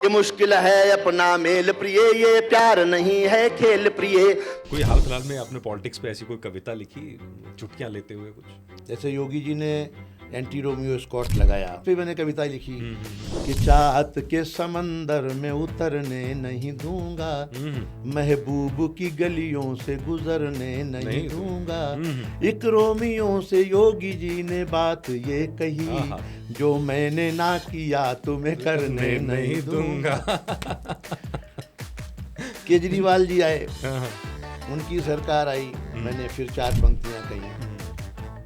ये मुश्किल है अपना मेल प्रिय, ये प्यार नहीं है खेल प्रिय। कोई हाल फिलहाल में आपने पॉलिटिक्स पे ऐसी कोई कविता लिखी, चुटकियां लेते हुए कुछ? जैसे योगी जी ने एंटी रोमियो स्कॉट लगाया, फिर मैंने कविता लिखी कि चाहत के समंदर में उतरने नहीं दूंगा, महबूब की गलियों से गुजरने नहीं दूंगा। एक रोमियो से योगी जी ने बात ये कही, जो मैंने ना किया तुम्हें करने नहीं दूंगा। केजरीवाल जी आए, उनकी सरकार आई, मैंने फिर 4 पंक्तियां कही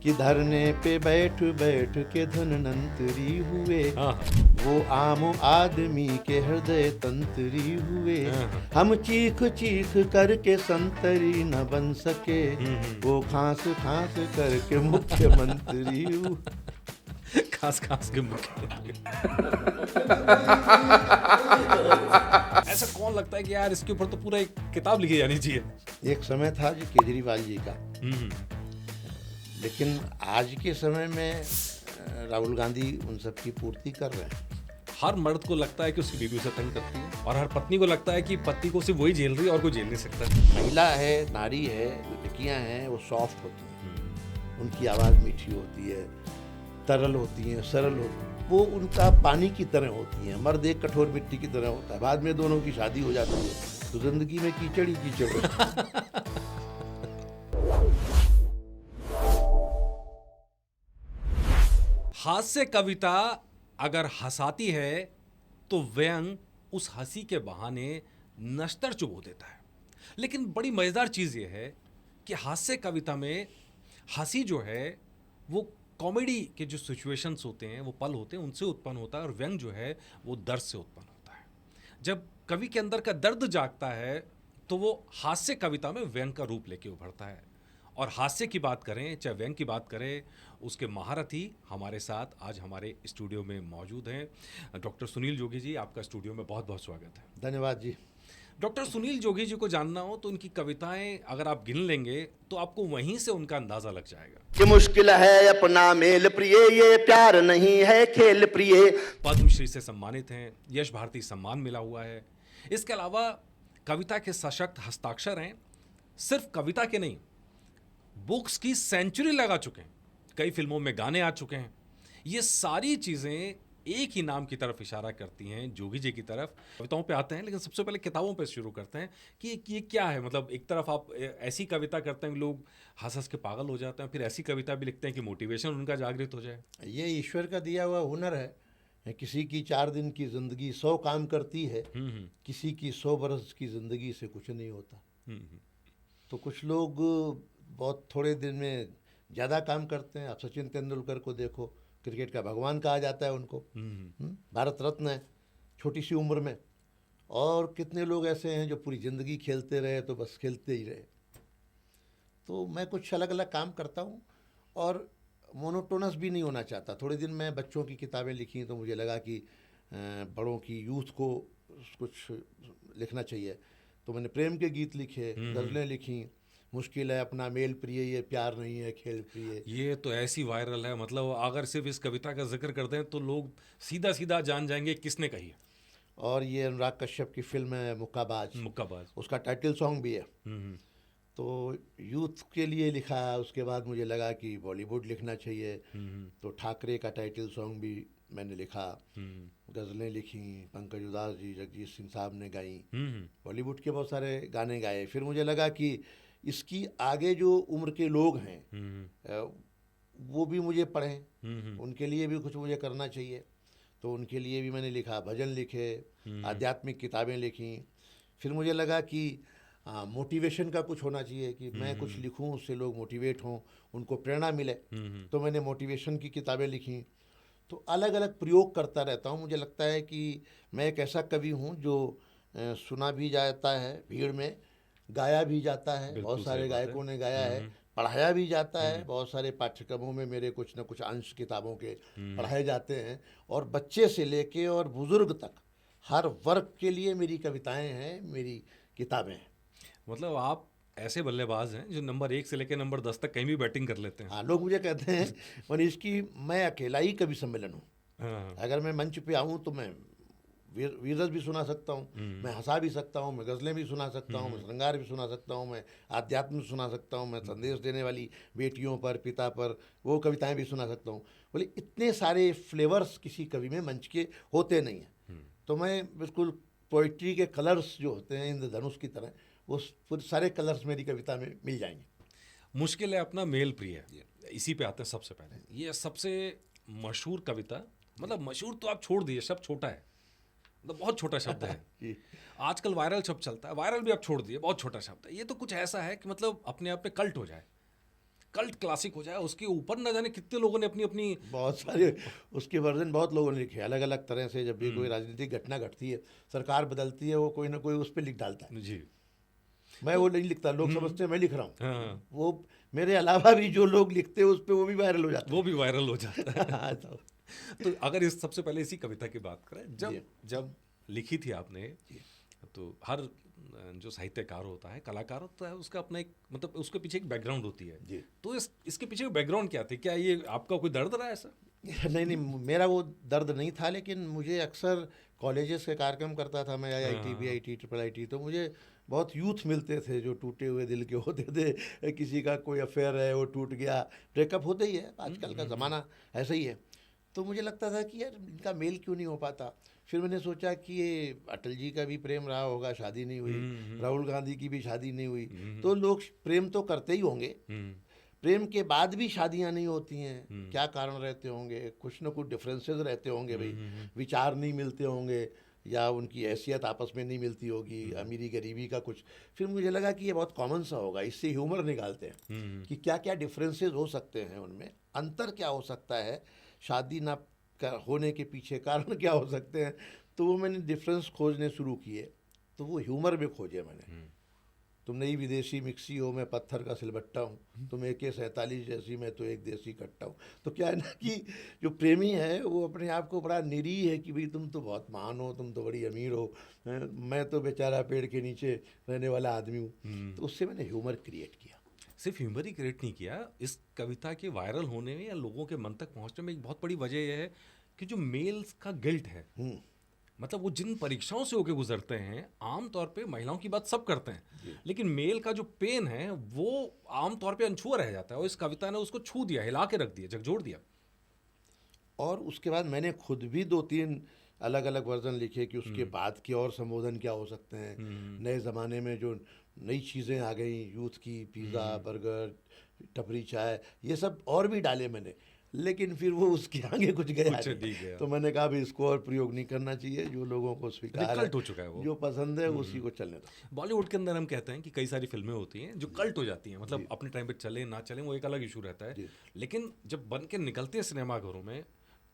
कि धरने पे बैठ बैठ के धनवंतरी हुए, वो आम आदमी के हृदय तंत्री हुए। हम चीख चीख करके संतरी न बन सके, वो खांस खांस करके मुख्यमंत्री हुए। खास खास के मुख्य ऐसा कौन लगता है कि यार इसके ऊपर तो पूरा एक किताब लिखी जानी चाहिए? एक समय था जी केजरीवाल जी का, लेकिन आज के समय में राहुल गांधी उन सब की पूर्ति कर रहे हैं। हर मर्द को लगता है कि उसकी बीवी उसे तंग करती है, और हर पत्नी को लगता है कि पति को सिर्फ वही झेल रही है और कोई झेल नहीं सकता। महिला है, नारी है, लड़कियां हैं, वो सॉफ्ट होती हैं, उनकी आवाज़ मीठी होती है, तरल होती हैं, सरल होती हैं, वो उनका पानी की तरह होती हैं। मर्द एक कठोर मिट्टी की तरह होता है। बाद में दोनों की शादी हो जाती है तो जिंदगी में कीचड़ ही कीचड़ होती है। हास्य कविता अगर हंसाती है तो व्यंग उस हंसी के बहाने नश्तर चुबो देता है। लेकिन बड़ी मजेदार चीज यह है कि हास्य कविता में हंसी जो है वो कॉमेडी के जो सिचुएशंस होते हैं, वो पल होते हैं, उनसे उत्पन्न होता है, और व्यंग जो है वो दर्द से उत्पन्न होता है। जब कवि के अंदर का दर्द जागता है तो वो हास्य कविता में व्यंग का रूप लेके उभरता है। और हास्य की बात करें चाहे व्यंग की बात करें, उसके महारथी हमारे साथ आज हमारे स्टूडियो में मौजूद हैं। डॉक्टर सुनील जोगी जी, आपका स्टूडियो में बहुत बहुत स्वागत है। धन्यवाद जी। डॉक्टर सुनील जोगी जी को जानना हो तो उनकी कविताएं अगर आप गिन लेंगे तो आपको वहीं से उनका अंदाजा लग जाएगा। ये मुश्किल है अपना मेल प्रिय, ये प्यार नहीं है खेल प्रिय। पद्मश्री से सम्मानित हैं, यश भारती सम्मान मिला हुआ है। इसके अलावा कविता के सशक्त हस्ताक्षर हैं। सिर्फ कविता के नहीं, बुक्स की सेंचुरी लगा चुके हैं, कई फिल्मों में गाने आ चुके हैं। ये सारी चीज़ें एक ही नाम की तरफ इशारा करती हैं, जोगी जी की तरफ। कविताओं पे आते हैं, लेकिन सबसे पहले किताबों पे शुरू करते हैं कि ये क्या है। मतलब एक तरफ आप ऐसी कविता करते हैं लोग हंस हंस के पागल हो जाते हैं, फिर ऐसी कविता भी लिखते हैं कि मोटिवेशन उनका जागृत हो जाए। ये ईश्वर का दिया हुआ हुनर है। किसी की 4 दिन की जिंदगी 100 काम करती है, किसी की 100 बरस की जिंदगी से कुछ नहीं होता। तो कुछ लोग बहुत थोड़े दिन में ज़्यादा काम करते हैं। आप सचिन तेंदुलकर को देखो, क्रिकेट का भगवान कहा जाता है उनको। भारत रत्न है छोटी सी उम्र में। और कितने लोग ऐसे हैं जो पूरी ज़िंदगी खेलते रहे तो बस खेलते ही रहे। तो मैं कुछ अलग अलग काम करता हूँ और मोनोटोनस भी नहीं होना चाहता। थोड़े दिन मैं बच्चों की किताबें लिखी तो मुझे लगा कि बड़ों की यूथ को कुछ लिखना चाहिए, तो मैंने प्रेम के गीत लिखे, गज़लें लिखी। मुश्किल है अपना मेल प्रिय, ये प्यार नहीं है खेल प्रिय। ये तो ऐसी वायरल है, मतलब अगर सिर्फ इस कविता का जिक्र कर दें तो लोग सीधा सीधा जान जाएंगे किसने कही है। और ये अनुराग कश्यप की फिल्म है मुक्काबाज, उसका टाइटल सॉन्ग भी है। तो यूथ के लिए लिखा। उसके बाद मुझे लगा कि बॉलीवुड लिखना चाहिए, तो ठाकरे का टाइटल सॉन्ग भी मैंने लिखा। गज़लें लिखी, पंकज उदास जी, जगजीत सिंह साहब ने गाई। बॉलीवुड के बहुत सारे गाने गाए। फिर मुझे लगा कि इसकी आगे जो उम्र के लोग हैं वो भी मुझे पढ़ें, उनके लिए भी कुछ मुझे करना चाहिए। तो उनके लिए भी मैंने लिखा, भजन लिखे, आध्यात्मिक किताबें लिखी। फिर मुझे लगा कि मोटिवेशन का कुछ होना चाहिए, कि मैं कुछ लिखूं उससे लोग मोटिवेट हों, उनको प्रेरणा मिले। तो मैंने मोटिवेशन की किताबें लिखी। तो अलग अलग प्रयोग करता रहता हूँ। मुझे लगता है कि मैं एक ऐसा कवि हूँ जो सुना भी जाता है भीड़ में, गाया भी जाता है, बहुत सारे गायकों ने गाया है, पढ़ाया भी जाता है। बहुत सारे पाठ्यक्रमों में मेरे कुछ न कुछ अंश किताबों के पढ़ाए जाते हैं। और बच्चे से लेके और बुज़ुर्ग तक हर वर्ग के लिए मेरी कविताएं हैं, मेरी किताबें हैं। मतलब आप ऐसे बल्लेबाज हैं जो नंबर 1 से लेकर नंबर 10 तक कहीं भी बैटिंग कर लेते हैं। हाँ, लोग मुझे कहते हैं मनीष की मैं अकेला ही कवि सम्मेलन हूँ। अगर मैं मंच पे आऊँ तो मैं वीरस भी सुना सकता हूँ, मैं हंसा भी सकता हूँ, मैं गज़लें भी सुना सकता हूँ, मैं श्रृंगार भी सुना सकता हूँ, मैं आध्यात्म भी सुना सकता हूँ, मैं संदेश देने वाली बेटियों पर, पिता पर वो कविताएं भी सुना सकता हूँ। बोले इतने सारे फ्लेवर्स किसी कवि में मंच के होते नहीं हैं। तो मैं बिल्कुल पोइट्री के कलर्स जो होते हैं इंद्रधनुष की तरह, वो पूरे सारे कलर्स मेरी कविता में मिल जाएंगे। मुश्किल है अपना मेल प्रिय, इसी पे आते हैं सबसे पहले। ये सबसे मशहूर कविता, मतलब मशहूर तो आप छोड़ दिए, शब्द छोटा है, मतलब बहुत छोटा शब्द है। आजकल वायरल शब्द चलता है, वायरल भी आप छोड़ दिए, बहुत छोटा शब्द है। ये तो कुछ ऐसा है कि मतलब अपने आप में कल्ट हो जाए, कल्ट क्लासिक हो जाए, उसके ऊपर न जाने कितने लोगों ने अपनी अपनी बहुत सारे उसके वर्जन बहुत लोगों ने लिखे अलग अलग तरह से। जब भी कोई राजनीतिक घटना घटती है, सरकार बदलती है, वो कोई ना कोई उस पर लिख डालता है। जी, मैं वो नहीं लिखता, लोग समझते हैं मैं लिख रहा हूँ। हाँ, वो मेरे अलावा भी जो लोग लिखते हैं उस पर वो भी वायरल हो जाता है। वो भी वायरल हो जाता है। तो तो अगर इस सबसे पहले इसी कविता की बात करें, जब लिखी थी आपने, तो हर जो साहित्यकार होता है, कलाकार होता है, उसका अपना एक मतलब उसके पीछे एक बैकग्राउंड होती है। जी। तो इसके पीछे बैकग्राउंड क्या थी? क्या ये आपका कोई दर्द रहा है ऐसा? नहीं नहीं, मेरा वो दर्द नहीं था, लेकिन मुझे अक्सर कॉलेजेस के कार्यक्रम करता था मैं, IIT BIT IIIT, तो मुझे बहुत यूथ मिलते थे जो टूटे हुए दिल के होते थे। किसी का कोई अफेयर है, वो टूट गया, ब्रेकअप होते ही है, आजकल का ज़माना ऐसा ही है। तो मुझे लगता था कि यार इनका मेल क्यों नहीं हो पाता। फिर मैंने सोचा कि ये अटल जी का भी प्रेम रहा होगा, शादी नहीं हुई, राहुल गांधी की भी शादी नहीं हुई, तो लोग प्रेम तो करते ही होंगे, प्रेम के बाद भी शादियां नहीं होती हैं, क्या कारण रहते होंगे? कुछ ना कुछ डिफरेंसेस रहते होंगे भाई, विचार नहीं मिलते होंगे, या उनकी हैसियत आपस में नहीं मिलती होगी, अमीरी गरीबी का कुछ। फिर मुझे लगा कि ये बहुत कॉमन सा होगा, इससे ह्यूमर निकालते हैं कि क्या क्या डिफरेंसेस हो सकते हैं उनमें, अंतर क्या हो सकता है, शादी ना होने के पीछे कारण क्या हो सकते हैं। तो वो मैंने डिफरेंस खोजने शुरू किए, तो वो ह्यूमर में खोजे मैंने। तुम नई विदेशी मिक्सी हो, मैं पत्थर का सिलबट्टा हूँ, तुम AK-47 जैसी, मैं तो एक देसी कट्टा हूँ। तो क्या है ना कि जो प्रेमी है वो अपने आप को बड़ा निरीह है कि भाई तुम तो बहुत महान हो, तुम तो बड़ी अमीर हो, मैं तो बेचारा पेड़ के नीचे रहने वाला आदमी हूँ। तो उससे मैंने ह्यूमर क्रिएट किया। सिर्फ ह्यूमर ही क्रिएट नहीं किया, इस कविता के वायरल होने में या लोगों के मन तक पहुंचने में एक बहुत बड़ी वजह यह है कि जो मेल्स का गिल्ट है, मतलब वो जिन परीक्षाओं से होके गुजरते हैं, आमतौर पे महिलाओं की बात सब करते हैं, लेकिन मेल का जो पेन है वो आमतौर पे अनछुआ रह जाता है, और इस कविता ने उसको छू दिया, हिला के रख दिया, झकझोर दिया। और उसके बाद मैंने खुद भी 2-3 अलग अलग वर्जन लिखे कि उसके बाद के और संबोधन क्या हो सकते हैं। नए ज़माने में जो नई चीज़ें आ गई, यूथ की, पिज़्ज़ा, बर्गर, टपरी चाय, ये सब और भी डाले मैंने, लेकिन फिर वो उसके आगे कुछ गया नहीं। तो मैंने कहा भी इसको और प्रयोग नहीं करना चाहिए, जो लोगों को स्वीकार कल्ट हो चुका है, वो जो पसंद है उसी को चलने दो। बॉलीवुड के अंदर हम कहते हैं कि कई सारी फिल्में होती हैं जो कल्ट हो जाती हैं, मतलब अपने टाइम पे चले ना चले वो एक अलग इशू रहता है, लेकिन जब बन के निकलते हैं सिनेमाघरों में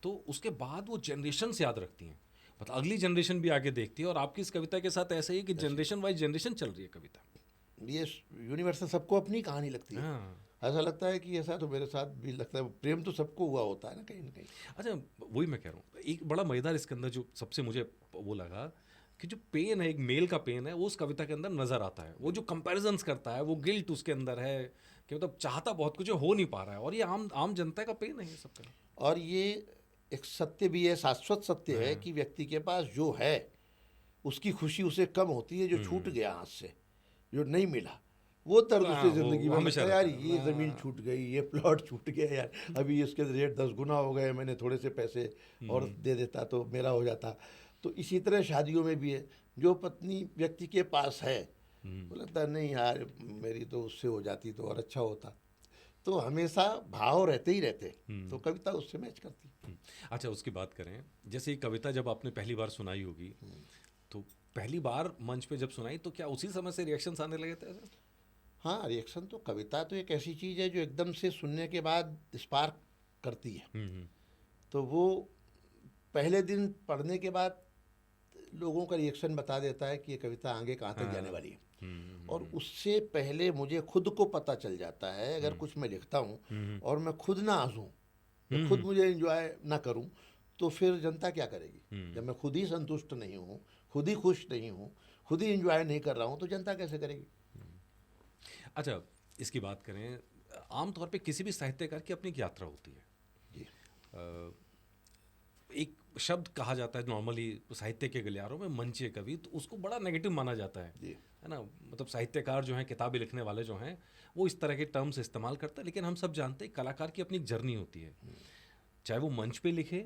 तो उसके बाद वो जनरेशन से याद रखती हैं, मतलब अगली जनरेशन भी आगे देखती है। और आपकी इस कविता के साथ ऐसा ही कि जनरेशन वाइज जनरेशन चल रही है कविता। ये यूनिवर्सल, सबको अपनी कहानी लगती है। ऐसा लगता है कि ऐसा तो मेरे साथ भी लगता है, प्रेम तो सबको हुआ होता है ना कहीं ना कहीं। अच्छा, वही मैं कह रहा हूँ, एक बड़ा मज़ेदार इसके अंदर जो सबसे मुझे वो लगा कि जो पेन है, एक मेल का पेन है, वो उस कविता के अंदर नज़र आता है। वो जो कंपैरिजन्स करता है, वो गिल्ट उसके अंदर है कि मतलब चाहता बहुत कुछ हो नहीं पा रहा है, और ये आम जनता का पेन है ये सबका। और ये एक सत्य भी है, शाश्वत सत्य है कि व्यक्ति के पास जो है उसकी खुशी उसे कम होती है जो छूट गया हाथ से, जो नहीं मिला, वो दर्द उसे जिंदगी में लगता है यार, ये ज़मीन छूट गई, ये प्लॉट छूट गया यार, अभी इसके रेट 10 गुना हो गए, मैंने थोड़े से पैसे और दे देता तो मेरा हो जाता। तो इसी तरह शादियों में भी है, जो पत्नी व्यक्ति के पास है वो लगता है नहीं यार मेरी तो उससे हो जाती तो और अच्छा होता। तो हमेशा भाव रहते ही रहते, तो कविता उससे मैच करती। अच्छा, उसकी बात करें, जैसे ये कविता जब आपने पहली बार सुनाई होगी, तो पहली बार मंच पे जब सुनाई तो क्या उसी समय से रिएक्शंस आने लगे थे? हाँ, रिएक्शन तो, कविता तो एक ऐसी चीज़ है जो एकदम से सुनने के बाद स्पार्क करती है। तो वो पहले दिन पढ़ने के बाद लोगों का रिएक्शन बता देता है कि ये कविता आगे कहाँ तक जाने वाली है। और उससे पहले मुझे खुद को पता चल जाता है, अगर कुछ मैं लिखता हूँ और मैं खुद ना हंसूँ, खुद मुझे एंजॉय ना करूँ, तो फिर जनता क्या करेगी? जब मैं खुद ही संतुष्ट नहीं हूँ, खुद ही खुश नहीं हूँ, खुद ही एंजॉय नहीं कर रहा हूँ, तो जनता कैसे करेगी? अच्छा, इसकी बात करें, आमतौर पे किसी भी साहित्यकार की अपनी एक यात्रा होती है। जी। एक शब्द कहा जाता है नॉर्मली साहित्य के गलियारों में, मंचीय कवि, तो उसको बड़ा नेगेटिव माना जाता है ना। मतलब साहित्यकार जो हैं, किताबें लिखने वाले जो हैं, वो इस तरह के टर्म्स इस्तेमाल करते हैं, लेकिन हम सब जानते हैं कलाकार की अपनी एक जर्नी होती है, चाहे वो मंच पे लिखे,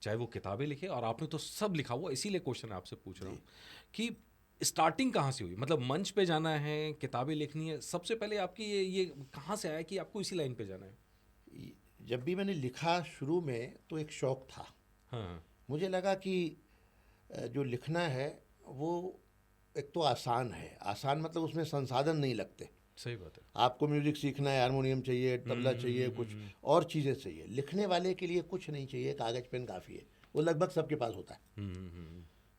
चाहे वो किताबें लिखे, और आपने तो सब लिखा हुआ, इसीलिए क्वेश्चन आपसे पूछ रहा हूँ कि स्टार्टिंग कहाँ से हुई, मतलब मंच पे जाना है, किताबें लिखनी है, सबसे पहले आपकी ये कहाँ से आया कि आपको इसी लाइन पे जाना है? जब भी मैंने लिखा शुरू में तो एक शौक था। हाँ। मुझे लगा कि जो लिखना है वो एक तो आसान है, आसान मतलब उसमें संसाधन नहीं लगते। सही बात है। आपको म्यूजिक सीखना है, हारमोनियम चाहिए, तबला चाहिए, कुछ और चीज़ें चाहिए। लिखने वाले के लिए कुछ नहीं चाहिए, कागज पेन काफ़ी है, वो लगभग सबके पास होता है।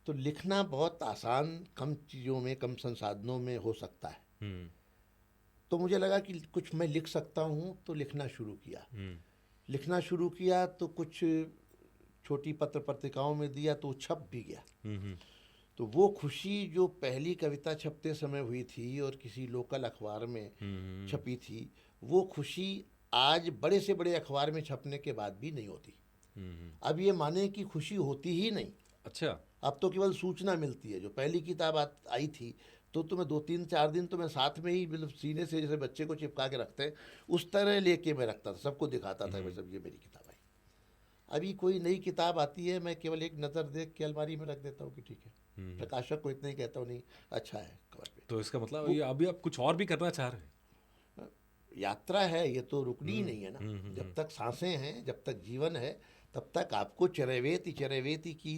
तो लिखना बहुत आसान, कम चीज़ों में, कम संसाधनों में हो सकता है। तो मुझे लगा कि कुछ मैं लिख सकता हूँ, तो लिखना शुरू किया। लिखना शुरू किया तो कुछ छोटी पत्र पत्रिकाओं में दिया, तो छप भी गया। तो वो खुशी जो पहली कविता छपते समय हुई थी और किसी लोकल अखबार में छपी थी, वो खुशी आज बड़े से बड़े अखबार में छपने के बाद भी नहीं होती। अब ये माने कि खुशी होती ही नहीं। अच्छा। अब तो केवल सूचना मिलती है। जो पहली किताब आई थी तो मैं 2-3-4 दिन तो मैं साथ में ही, मतलब सीने से जैसे बच्चे को चिपका के रखते हैं उस तरह लेके मैं रखता था, सबको दिखाता था भाई सब ये मेरी किताब आई। अभी कोई नई किताब आती है, मैं केवल एक नज़र देख के अलमारी में रख देता हूँ कि ठीक है। प्रकाशक को इतना ही कहता हूँ, नहीं अच्छा है कवर पे। तो इसका मतलब ये अभी आप कुछ और भी करना चाह रहे हैं? यात्रा है, ये तो रुकनी ही नहीं है ना। जब तक सांसें हैं, जब तक जीवन है, तब तक आपको चरवेती की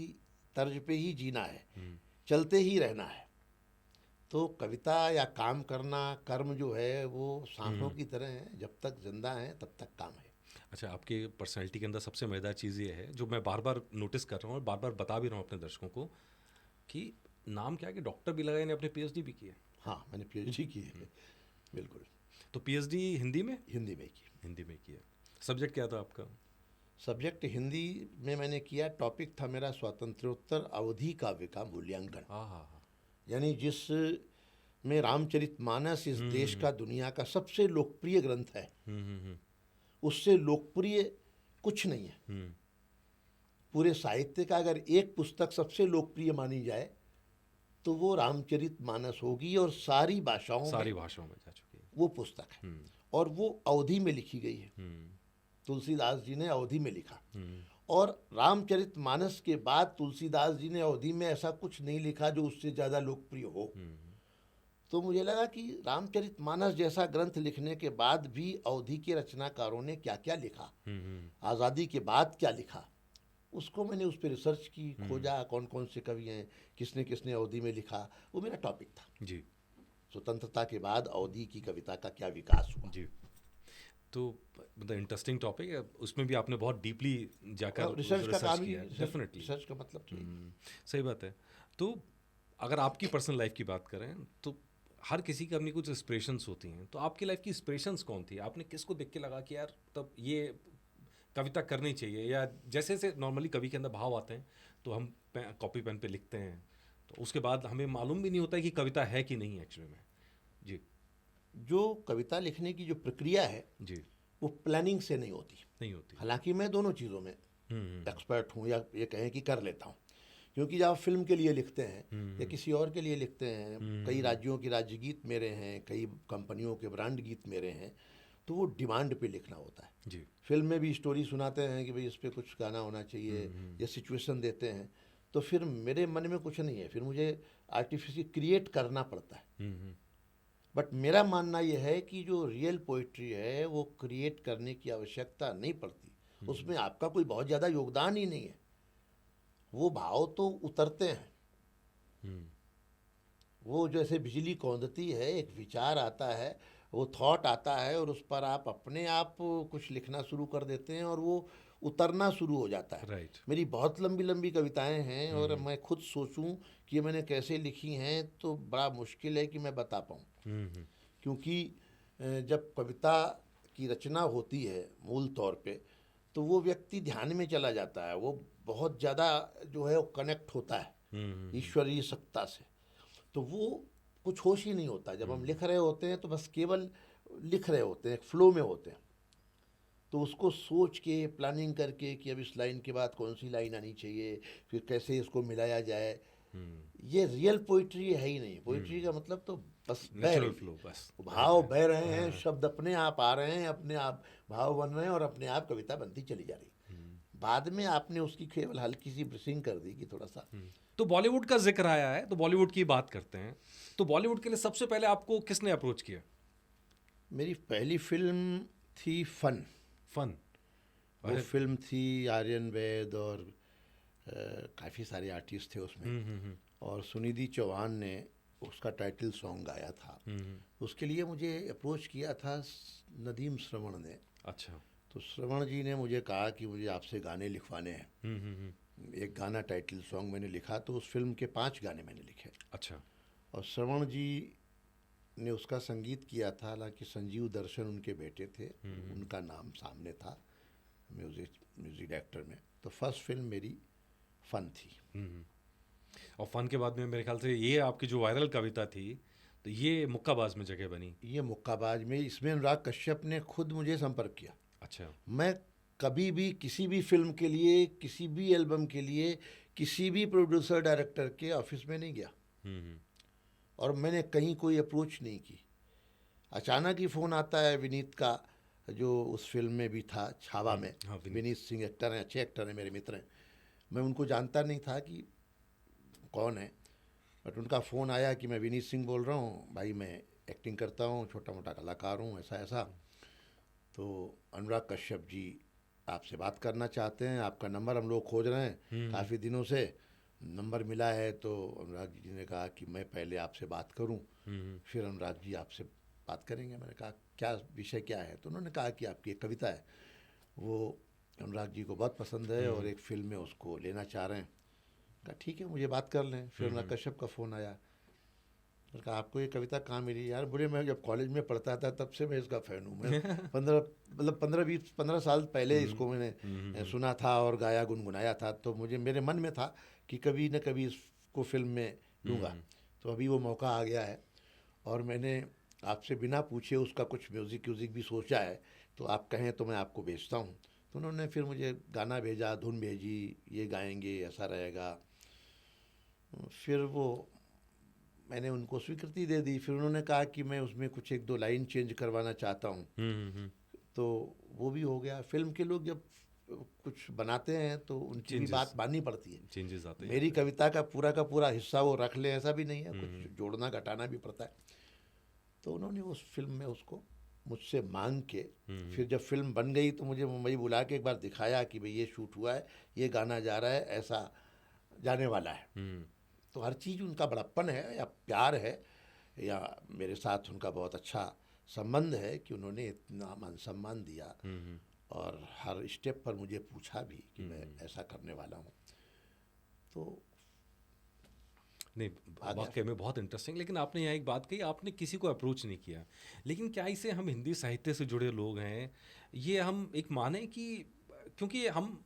तर्ज पे ही जीना है, चलते ही रहना है। तो कविता या काम करना, कर्म जो है वो सांसों की तरह है, जब तक जिंदा है तब तक काम है। अच्छा, आपके पर्सनैलिटी के अंदर सबसे मज़ेदार चीज़ ये है, जो मैं बार बार नोटिस कर रहा हूँ और बार बार बता भी रहा हूँ अपने दर्शकों को, कि नाम क्या है कि डॉक्टर भी लगाए ने अपने पीएचडी भी की है। हाँ, मैंने पीएचडी की है, बिल्कुल। तो पीएचडी हिंदी में? हिंदी में की। हिंदी में किया। सब्जेक्ट क्या था आपका? सब्जेक्ट हिंदी में मैंने किया। टॉपिक था मेरा स्वातंत्र्योत्तर अवधि काव्य का मूल्यांकन। हाँ। यानी जिस में रामचरितमानस इस देश का, दुनिया का सबसे लोकप्रिय ग्रंथ है, उससे लोकप्रिय कुछ नहीं है। पूरे साहित्य का अगर एक पुस्तक सबसे लोकप्रिय मानी जाए तो वो रामचरितमानस होगी, और सारी भाषाओं में जा चुकी है वो पुस्तक है। और वो अवधि में लिखी गई है। तुलसीदास जी ने अवधि में लिखा, और रामचरितमानस के बाद तुलसीदास जी ने अवधि में ऐसा कुछ नहीं लिखा जो उससे ज़्यादा लोकप्रिय हो। तो मुझे लगा कि रामचरितमानस जैसा ग्रंथ लिखने के बाद भी अवधि के रचनाकारों ने क्या क्या लिखा, आज़ादी के बाद क्या लिखा, उसको मैंने उस पर रिसर्च की, खोजा कौन कौन से कवि हैं, किसने किसने अवधि में लिखा। वो मेरा टॉपिक था जी। स्वतंत्रता के बाद अवधि की कविता का क्या विकास हुआ। जी। तो मतलब इंटरेस्टिंग टॉपिक है, उसमें भी आपने बहुत डीपली जाकर रिसर्च का काम किया। डेफिनेटली रिसर्च का मतलब सही बात है। तो अगर आपकी पर्सनल लाइफ की बात करें तो हर किसी की अपनी कुछ इंस्पिरेशंस होती हैं, तो आपकी लाइफ की इंस्पिरेशंस कौन थी? आपने किसको देख के लगा कि यार तब ये कविता करनी चाहिए, या जैसे जैसे नॉर्मली कवि के अंदर भाव आते हैं तो हम कॉपी पेन पे लिखते हैं, तो उसके बाद हमें मालूम भी नहीं होता है कि कविता है कि नहीं एक्चुअली में। जी। जो कविता लिखने की जो प्रक्रिया है जी, वो प्लानिंग से नहीं होती। हालांकि मैं दोनों चीज़ों में एक्सपर्ट हूँ, या ये कहें कि कर लेता हूँ। क्योंकि जब आप फिल्म के लिए लिखते हैं या किसी और के लिए लिखते हैं, कई राज्यों के राज्य गीत मेरे हैं, कई कंपनियों के ब्रांड गीत मेरे हैं, तो वो डिमांड पे लिखना होता है। जी। फिल्म में भी स्टोरी सुनाते हैं कि भाई इस पर कुछ गाना होना चाहिए, या सिचुएशन देते हैं, तो फिर मेरे मन में कुछ नहीं है, फिर मुझे आर्टिफिशियल क्रिएट करना पड़ता है। बट मेरा मानना यह है कि जो रियल पोइट्री है वो क्रिएट करने की आवश्यकता नहीं पड़ती, उसमें आपका कोई बहुत ज़्यादा योगदान ही नहीं है। वो भाव तो उतरते हैं। वो जैसे बिजली कौंधती है, एक विचार आता है, वो थॉट आता है, और उस पर आप अपने आप कुछ लिखना शुरू कर देते हैं और वो उतरना शुरू हो जाता है। राइट। मेरी बहुत लंबी लंबी कविताएं हैं, और मैं खुद सोचूं कि मैंने कैसे लिखी हैं तो बड़ा मुश्किल है कि मैं बता पाऊँ। क्योंकि जब कविता की रचना होती है मूल तौर पे, तो वो व्यक्ति ध्यान में चला जाता है, वो बहुत ज़्यादा जो है वो कनेक्ट होता है ईश्वरीय सत्ता से, तो वो कुछ होश ही नहीं होता। जब हम लिख रहे होते हैं तो बस केवल लिख रहे होते हैं, एक फ्लो में होते हैं। तो उसको सोच के प्लानिंग करके कि अब इस लाइन के बाद कौन सी लाइन आनी चाहिए, फिर कैसे इसको मिलाया जाए, ये रियल पोइट्री है ही नहीं। पोइट्री का मतलब तो बस बह नेचुरल रही, फ्लो, बस भाव बह रहे हैं, शब्द अपने आप आ रहे हैं, अपने आप भाव बन रहे हैं और अपने आप कविता बनती चली जा रही। बाद में आपने उसकी केवल हल्की सी ब्रशिंग कर दी कि थोड़ा सा। तो बॉलीवुड का जिक्र आया है तो बॉलीवुड की बात करते हैं। तो बॉलीवुड के लिए सबसे पहले आपको किसने अप्रोच किया? मेरी पहली फिल्म थी फन। फन। वो फिल्म थी आर्यन वैद और काफ़ी सारे आर्टिस्ट थे उसमें, और सुनिधि चौहान ने उसका टाइटल सॉन्ग गाया था। उसके लिए मुझे अप्रोच किया था नदीम श्रवण ने। अच्छा। तो श्रवण जी ने मुझे कहा कि मुझे आपसे गाने लिखवाने हैं। एक गाना टाइटल सॉन्ग मैंने लिखा, तो उस फिल्म के 5 गाने मैंने लिखे। अच्छा। और श्रवण जी ने उसका संगीत किया था, हालांकि संजीव दर्शन उनके बेटे थे, उनका नाम सामने था म्यूजिक डायरेक्टर में। तो फर्स्ट फिल्म मेरी फन थी। और फन के बाद में मेरे ख्याल से ये आपकी जो वायरल कविता थी, तो ये मुक्काबाज में जगह बनी। ये मुक्काबाज में, इसमें अनुराग कश्यप ने खुद मुझे संपर्क किया। अच्छा। मैं कभी भी किसी भी फिल्म के लिए, किसी भी एल्बम के लिए, किसी भी प्रोड्यूसर डायरेक्टर के ऑफिस में नहीं गया, और मैंने कहीं कोई अप्रोच नहीं की। अचानक ही फ़ोन आता है विनीत का, जो उस फिल्म में भी था, छावा में। हाँ, विनीत सिंह एक्टर हैं, अच्छे एक्टर हैं, मेरे मित्र हैं। मैं उनको जानता नहीं था कि कौन है, बट उनका फ़ोन आया कि मैं विनीत सिंह बोल रहा हूँ भाई, मैं एक्टिंग करता हूँ, छोटा मोटा कलाकार हूँ, ऐसा ऐसा। तो अनुराग कश्यप जी आपसे बात करना चाहते हैं, आपका नंबर हम लोग खोज रहे हैं काफ़ी दिनों से, नंबर मिला है। तो अनुराग जी ने कहा कि मैं पहले आपसे बात करूं, फिर अनुराग जी आपसे बात करेंगे। मैंने कहा क्या विषय क्या है? तो उन्होंने कहा कि आपकी एक कविता है, वो अनुराग जी को बहुत पसंद है और एक फिल्म में उसको लेना चाह रहे हैं। कहा ठीक है, मुझे बात कर लें। फिर अनुराग कश्यप का फ़ोन आया, मैंने कहा आपको ये कविता कहाँ मिली? यार बोले मैं जब कॉलेज में पढ़ता था तब से मैं इसका फ़ैन हूँ। मैं 15 साल पहले इसको मैंने सुना था और गाया गुनगुनाया था, तो मुझे मेरे मन में था कि कभी न कभी इसको फिल्म में लूँगा। तो अभी वो मौका आ गया है, और मैंने आपसे बिना पूछे उसका कुछ म्यूज़िक भी सोचा है, तो आप कहें तो मैं आपको भेजता हूँ। तो उन्होंने फिर मुझे गाना भेजा, धुन भेजी, ये गाएंगे, ऐसा रहेगा। फिर वो मैंने उनको स्वीकृति दे दी। फिर उन्होंने कहा कि मैं उसमें कुछ 1-2 लाइन चेंज करवाना चाहता हूँ। तो वो भी हो गया। फिल्म के लोग जब कुछ बनाते हैं तो उनकी भी बात माननी पड़ती है। चेंजेस आते हैं। मेरी कविता का पूरा हिस्सा वो रख लें ऐसा भी नहीं है, कुछ जोड़ना घटाना भी पड़ता है। तो उन्होंने उस फिल्म में उसको मुझसे मांग के, फिर जब फिल्म बन गई तो मुझे मुंबई बुला के एक बार दिखाया कि भाई ये शूट हुआ है, ये गाना जा रहा है, ऐसा जाने वाला है। तो हर चीज़ उनका बड़प्पन है या प्यार है या मेरे साथ उनका बहुत अच्छा संबंध है कि उन्होंने इतना मान सम्मान दिया, और हर स्टेप पर मुझे पूछा भी कि मैं ऐसा करने वाला हूँ। तो नहीं, वाकई में बहुत इंटरेस्टिंग। लेकिन आपने यहाँ एक बात कही, आपने किसी को अप्रोच नहीं किया, लेकिन क्या इसे हम हिंदी साहित्य से जुड़े लोग हैं, ये हम एक माने कि क्योंकि हम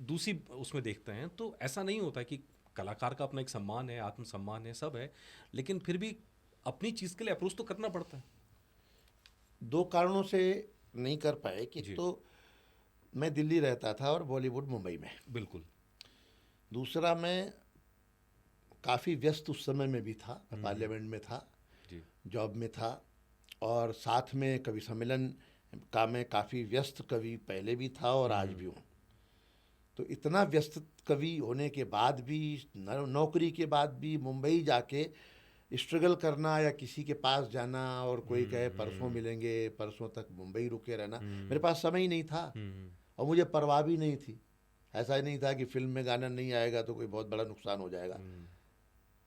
दूसरी उसमें देखते हैं तो ऐसा नहीं होता कि कलाकार का अपना एक सम्मान है, आत्मसम्मान है, सब है, लेकिन फिर भी अपनी चीज़ के लिए अप्रोच तो करना पड़ता है। 2 कारणों से नहीं कर पाए कि तो मैं दिल्ली रहता था और बॉलीवुड मुंबई में। बिल्कुल। दूसरा, मैं काफ़ी व्यस्त उस समय में भी था, मैं पार्लियामेंट में था, जॉब में था, और साथ में कवि सम्मेलन का मैं काफ़ी व्यस्त कवि पहले भी था और आज भी हूँ। तो इतना व्यस्त कवि होने के बाद भी, नौकरी के बाद भी मुंबई जाके स्ट्रगल करना या किसी के पास जाना और कोई कहे परसों मिलेंगे, परसों तक मुंबई रुके रहना, मेरे पास समय ही नहीं था और मुझे परवाह भी नहीं थी। ऐसा ही नहीं था कि फिल्म में गाना नहीं आएगा तो कोई बहुत बड़ा नुकसान हो जाएगा।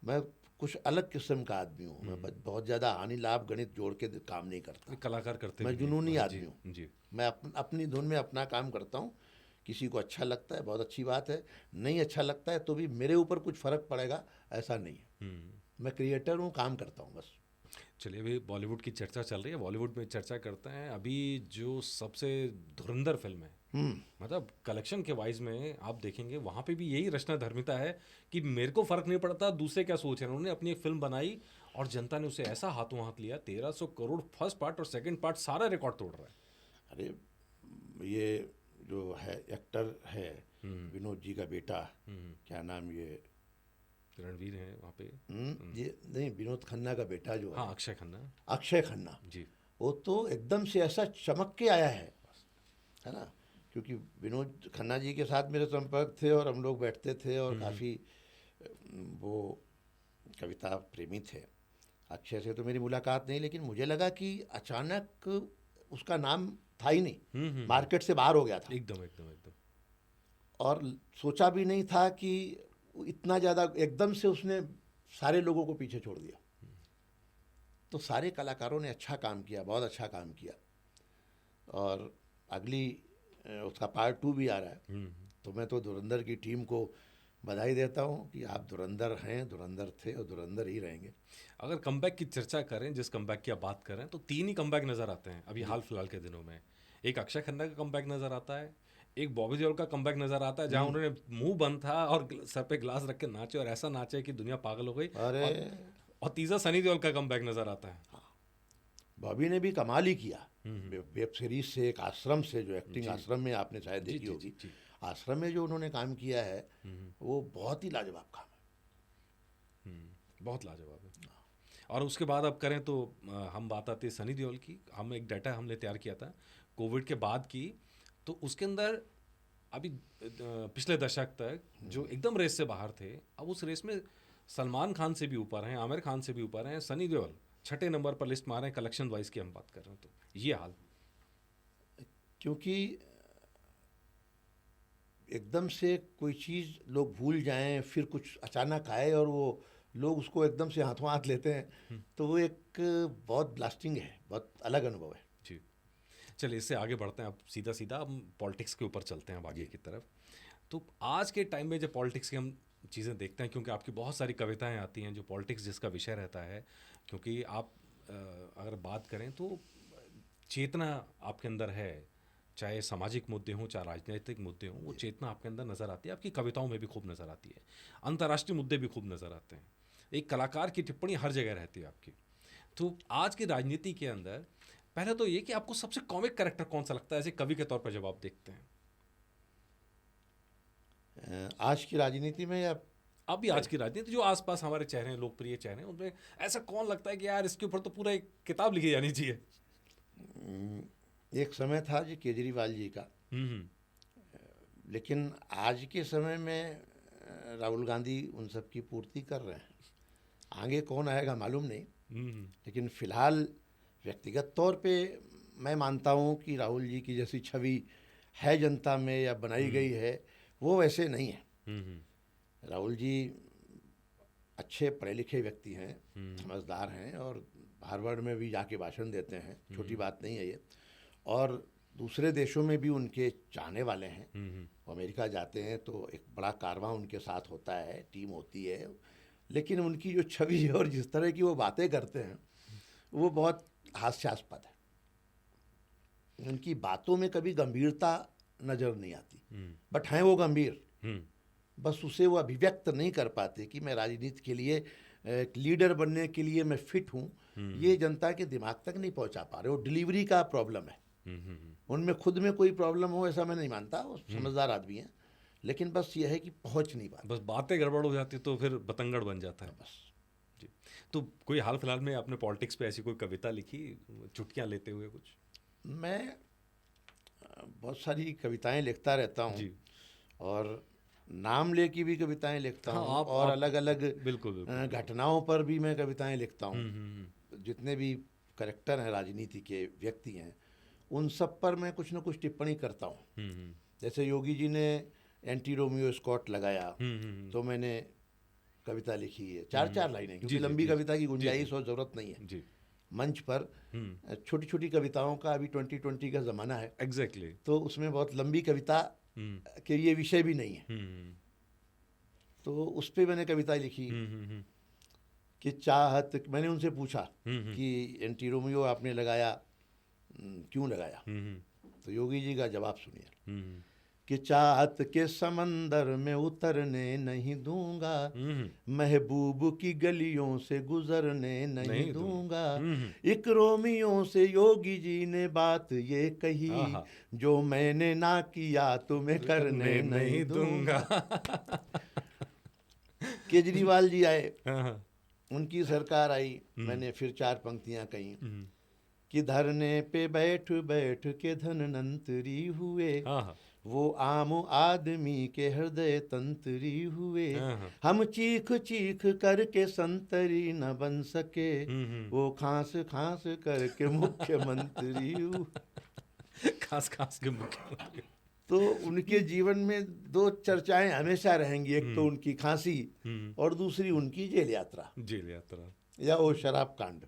मैं कुछ अलग किस्म का आदमी हूँ। मैं बहुत ज़्यादा हानि लाभ गणित जोड़ के काम नहीं करता। कलाकार करते मैं जुनूनी आदमी हूँ। मैं अपनी धुन में अपना काम करता हूँ। किसी को अच्छा लगता है बहुत अच्छी बात है, नहीं अच्छा लगता है तो भी मेरे ऊपर कुछ फ़र्क पड़ेगा ऐसा नहीं है। मैं क्रिएटर हूँ, काम करता हूँ बस। चलिए, अभी बॉलीवुड की चर्चा चल रही है, बॉलीवुड में चर्चा करते हैं। अभी जो सबसे धुरंधर फिल्म है, मतलब कलेक्शन के वाइज में आप देखेंगे वहाँ पे भी यही रचना धर्मिता है कि मेरे को फ़र्क नहीं पड़ता दूसरे क्या सोच रहे हैं। उन्होंने अपनी एक फिल्म बनाई और जनता ने उसे ऐसा हाथों हाथ लिया, 1300 करोड़ फर्स्ट पार्ट और सेकंड पार्ट, सारा रिकॉर्ड तोड़ रहा है। अरे ये जो है एक्टर है विनोद जी का बेटा, क्या नाम ये, रणवीर है वहाँ पे। ये नहीं, विनोद खन्ना का बेटा जो हाँ, है, अक्षय खन्ना। अक्षय खन्ना जी, वो तो एकदम से ऐसा चमक के आया है ना, क्योंकि विनोद खन्ना जी के साथ मेरे संपर्क थे और हम लोग बैठते थे और काफ़ी वो कविता प्रेमी थे। अक्षय से तो मेरी मुलाकात नहीं, लेकिन मुझे लगा कि अचानक उसका नाम था ही नहीं, मार्केट से बाहर हो गया था एकदम एकदम एकदम। और सोचा भी नहीं था कि इतना ज़्यादा एकदम से उसने सारे लोगों को पीछे छोड़ दिया। तो सारे कलाकारों ने अच्छा काम किया, बहुत अच्छा काम किया। और अगली उसका पार्ट 2 भी आ रहा है। तो मैं तो धुरंधर की टीम को बधाई देता हूँ कि आप धुरंधर हैं, धुरंधर थे और धुरंधर ही रहेंगे। अगर कमबैक की चर्चा करें, जिस कमबैक की आप बात कर रहे हैं, तो 3 ही कमबैक नज़र आते हैं अभी हाल फिलहाल के दिनों में। एक अक्षय खन्ना का कमबैक नज़र आता है, एक बॉबी देओल का कमबैक नज़र आता है जहां उन्होंने मुंह बंद था और सर पे ग्लास रख के नाचे और ऐसा नाचे कि दुनिया पागल हो गई। अरे और तीसरा सनी देओल का कमबैक नज़र आता है। बॉबी ने भी कमाल ही किया। वेब सीरीज से, एक आश्रम से, जो एक्टिंग आश्रम में आपने शायद देखी होगी, आश्रम में जो उन्होंने काम किया है वो बहुत ही लाजवाब काम है। बहुत लाजवाब है। और उसके बाद अब करें तो हम बात आती है सनी देओल की। हम एक डाटा हमने तैयार किया था कोविड के बाद की, तो उसके अंदर अभी पिछले दशक तक जो एकदम रेस से बाहर थे, अब उस रेस में सलमान खान से भी ऊपर हैं, आमिर खान से भी ऊपर हैं, सनी देओल 6ठे नंबर पर लिस्ट में आ रहे हैं कलेक्शन वाइज की हम बात कर रहे हैं। तो ये हाल, क्योंकि एकदम से कोई चीज़ लोग भूल जाएं, फिर कुछ अचानक आए और वो लोग उसको एकदम से हाथों हाथ लेते हैं, तो वो एक बहुत ब्लास्टिंग है, बहुत अलग अनुभव है। जी, चलिए इससे आगे बढ़ते हैं। अब सीधा सीधा हम पॉलिटिक्स के ऊपर चलते हैं अब आगे की तरफ। तो आज के टाइम में जब पॉलिटिक्स की हम चीज़ें देखते हैं, क्योंकि आपकी बहुत सारी कविताएं आती हैं जो पॉलिटिक्स जिसका विषय रहता है, क्योंकि आप अगर बात करें तो चेतना आपके अंदर है, चाहे सामाजिक मुद्दे हों चाहे राजनीतिक मुद्दे हों, वो चेतना आपके अंदर नज़र आती है, आपकी कविताओं में भी खूब नज़र आती है, अंतर्राष्ट्रीय मुद्दे भी खूब नज़र आते हैं, एक कलाकार की टिप्पणी हर जगह रहती है आपकी। तो आज की राजनीति के अंदर पहले तो ये कि आपको सबसे कॉमिक कैरेक्टर कौन सा लगता है ऐसे कवि के तौर पर जब आप देखते हैं? आज की राजनीति में या अभी आज की राजनीति जो आसपास हमारे चेहरे हैं, लोकप्रिय चेहरे हैं, उनमें ऐसा कौन लगता है कि यार इसके ऊपर तो पूरा एक किताब लिखी जानी चाहिए? एक समय था जी केजरीवाल जी का, लेकिन आज के समय में राहुल गांधी उन सब की पूर्ति कर रहे हैं। आगे कौन आएगा मालूम नहीं, लेकिन फिलहाल व्यक्तिगत तौर पे मैं मानता हूँ कि राहुल जी की जैसी छवि है जनता में या बनाई गई है, वो वैसे नहीं है। राहुल जी अच्छे पढ़े लिखे व्यक्ति हैं, समझदार हैं और हार्वर्ड में भी जाके भाषण देते हैं, छोटी बात नहीं है ये। और दूसरे देशों में भी उनके चाहने वाले हैं। वो अमेरिका जाते हैं तो एक बड़ा कारवां उनके साथ होता है, टीम होती है, लेकिन उनकी जो छवि है और जिस तरह की वो बातें करते हैं वो बहुत हास्यास्पद है। उनकी बातों में कभी गंभीरता नज़र नहीं आती, बट हैं वो गंभीर, बस उसे वो अभिव्यक्त नहीं कर पाते कि मैं राजनीति के लिए, एक लीडर बनने के लिए मैं फिट हूँ, ये जनता के दिमाग तक नहीं पहुँचा पा रहे। वो डिलीवरी का प्रॉब्लम है। उनमें खुद में कोई प्रॉब्लम हो ऐसा मैं नहीं मानता, वो समझदार आदमी हैं, लेकिन बस ये है कि पहुँच नहीं पाते, बस बातें गड़बड़ हो जाती तो फिर बतंगड़ बन जाता है बस। जी। तो कोई हाल फिलहाल में आपने पॉलिटिक्स पे ऐसी कोई कविता लिखी, चुटकियाँ लेते हुए कुछ? मैं बहुत सारी कविताएं लिखता रहता हूँ और नाम लेके भी कविताएं लिखता हूँ। हाँ, और अलग अलग बिल्कुल घटनाओं पर भी मैं कविताएं लिखता हूँ। जितने भी कैरेक्टर हैं, राजनीति के व्यक्ति हैं, उन सब पर मैं कुछ न कुछ टिप्पणी करता हूँ। जैसे योगी जी ने एंटी रोमियो स्कॉट लगाया, तो मैंने कविता लिखी है, 4-4 लाइनें, क्योंकि लंबी कविता की गुंजाइश और ज़रूरत नहीं है। मंच पर छोटी छोटी कविताओं का, अभी 2020 का ज़माना है, एग्जैक्टली, तो उसमें बहुत लंबी कविता के ये विषय भी नहीं है, तो उस पर मैंने कविता लिखी कि चाहत। मैंने उनसे पूछा कि एंटी रोमियो आपने लगाया, क्यों लगाया? तो योगी जी का जवाब सुनिए कि चाहत के समंदर में उतरने नहीं दूंगा, महबूब की गलियों से गुजरने नहीं दूंगा। एक रोमियो से योगी जी ने बात ये कही, जो मैंने ना किया तुम्हें करने नहीं दूंगा। केजरीवाल जी आए, उनकी सरकार आई, मैंने फिर 4 पंक्तियां कही कि धरने पे बैठ बैठ के धनवंतरी हुए, वो आम आदमी के हृदय तंत्री हुए। हम चीख चीख करके संतरी न बन सके, वो खांस खांस करके मुख्यमंत्री हुए। खास खास के मुख्यमंत्री। तो उनके जीवन में 2 चर्चाएं हमेशा रहेंगी, एक तो उनकी खांसी और दूसरी उनकी जेल यात्रा या वो शराब कांड,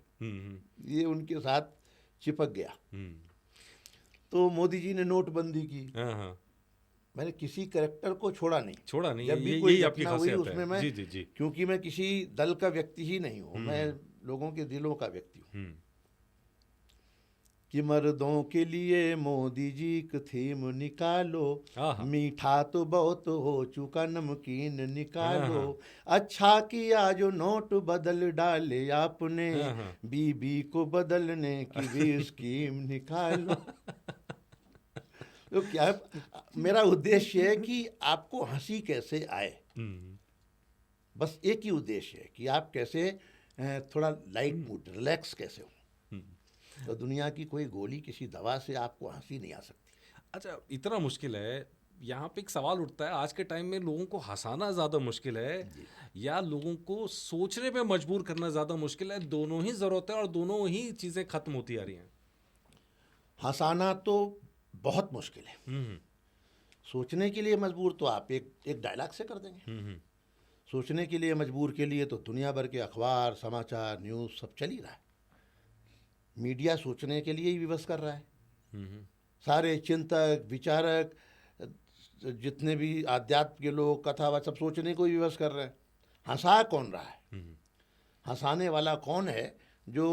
ये उनके साथ चिपक गया। तो मोदी जी ने नोटबंदी की, मैंने किसी कैरेक्टर को छोड़ा नहीं। जब भी कोई घटना हुई उसमें मैं, क्योंकि मैं किसी दल का व्यक्ति ही नहीं हूँ, मैं लोगों के दिलों का व्यक्ति हूँ। कि मर्दों के लिए मोदी जी की थीम निकालो, मीठा तो बहुत हो चुका नमकीन निकालो, अच्छा किया जो नोट बदल डाले आपने, बीबी को बदलने की भी स्कीम निकालो। तो क्या मेरा उद्देश्य है कि आपको हंसी कैसे आए, बस एक ही उद्देश्य है कि आप कैसे थोड़ा लाइट मूड, रिलैक्स कैसे हो। तो दुनिया की कोई गोली, किसी दवा से आपको हंसी नहीं आ सकती। अच्छा, इतना मुश्किल है, यहाँ पे एक सवाल उठता है, आज के टाइम में लोगों को हंसाना ज़्यादा मुश्किल है या लोगों को सोचने पे मजबूर करना ज़्यादा मुश्किल है? दोनों ही ज़रूरत है और दोनों ही चीज़ें खत्म होती आ रही हैं। हंसाना तो बहुत मुश्किल है, सोचने के लिए मजबूर तो आप एक डायलॉग से कर देंगे। सोचने के लिए मजबूर के लिए तो दुनिया भर के अखबार, समाचार, न्यूज़ सब चल ही रहा है। मीडिया सोचने के लिए ही विवश कर रहा है। सारे चिंतक, विचारक, जितने भी आध्यात्म के लोग, कथा, सब सोचने को ही विवश कर रहे हैं। हंसा कौन रहा है? हंसाने वाला कौन है जो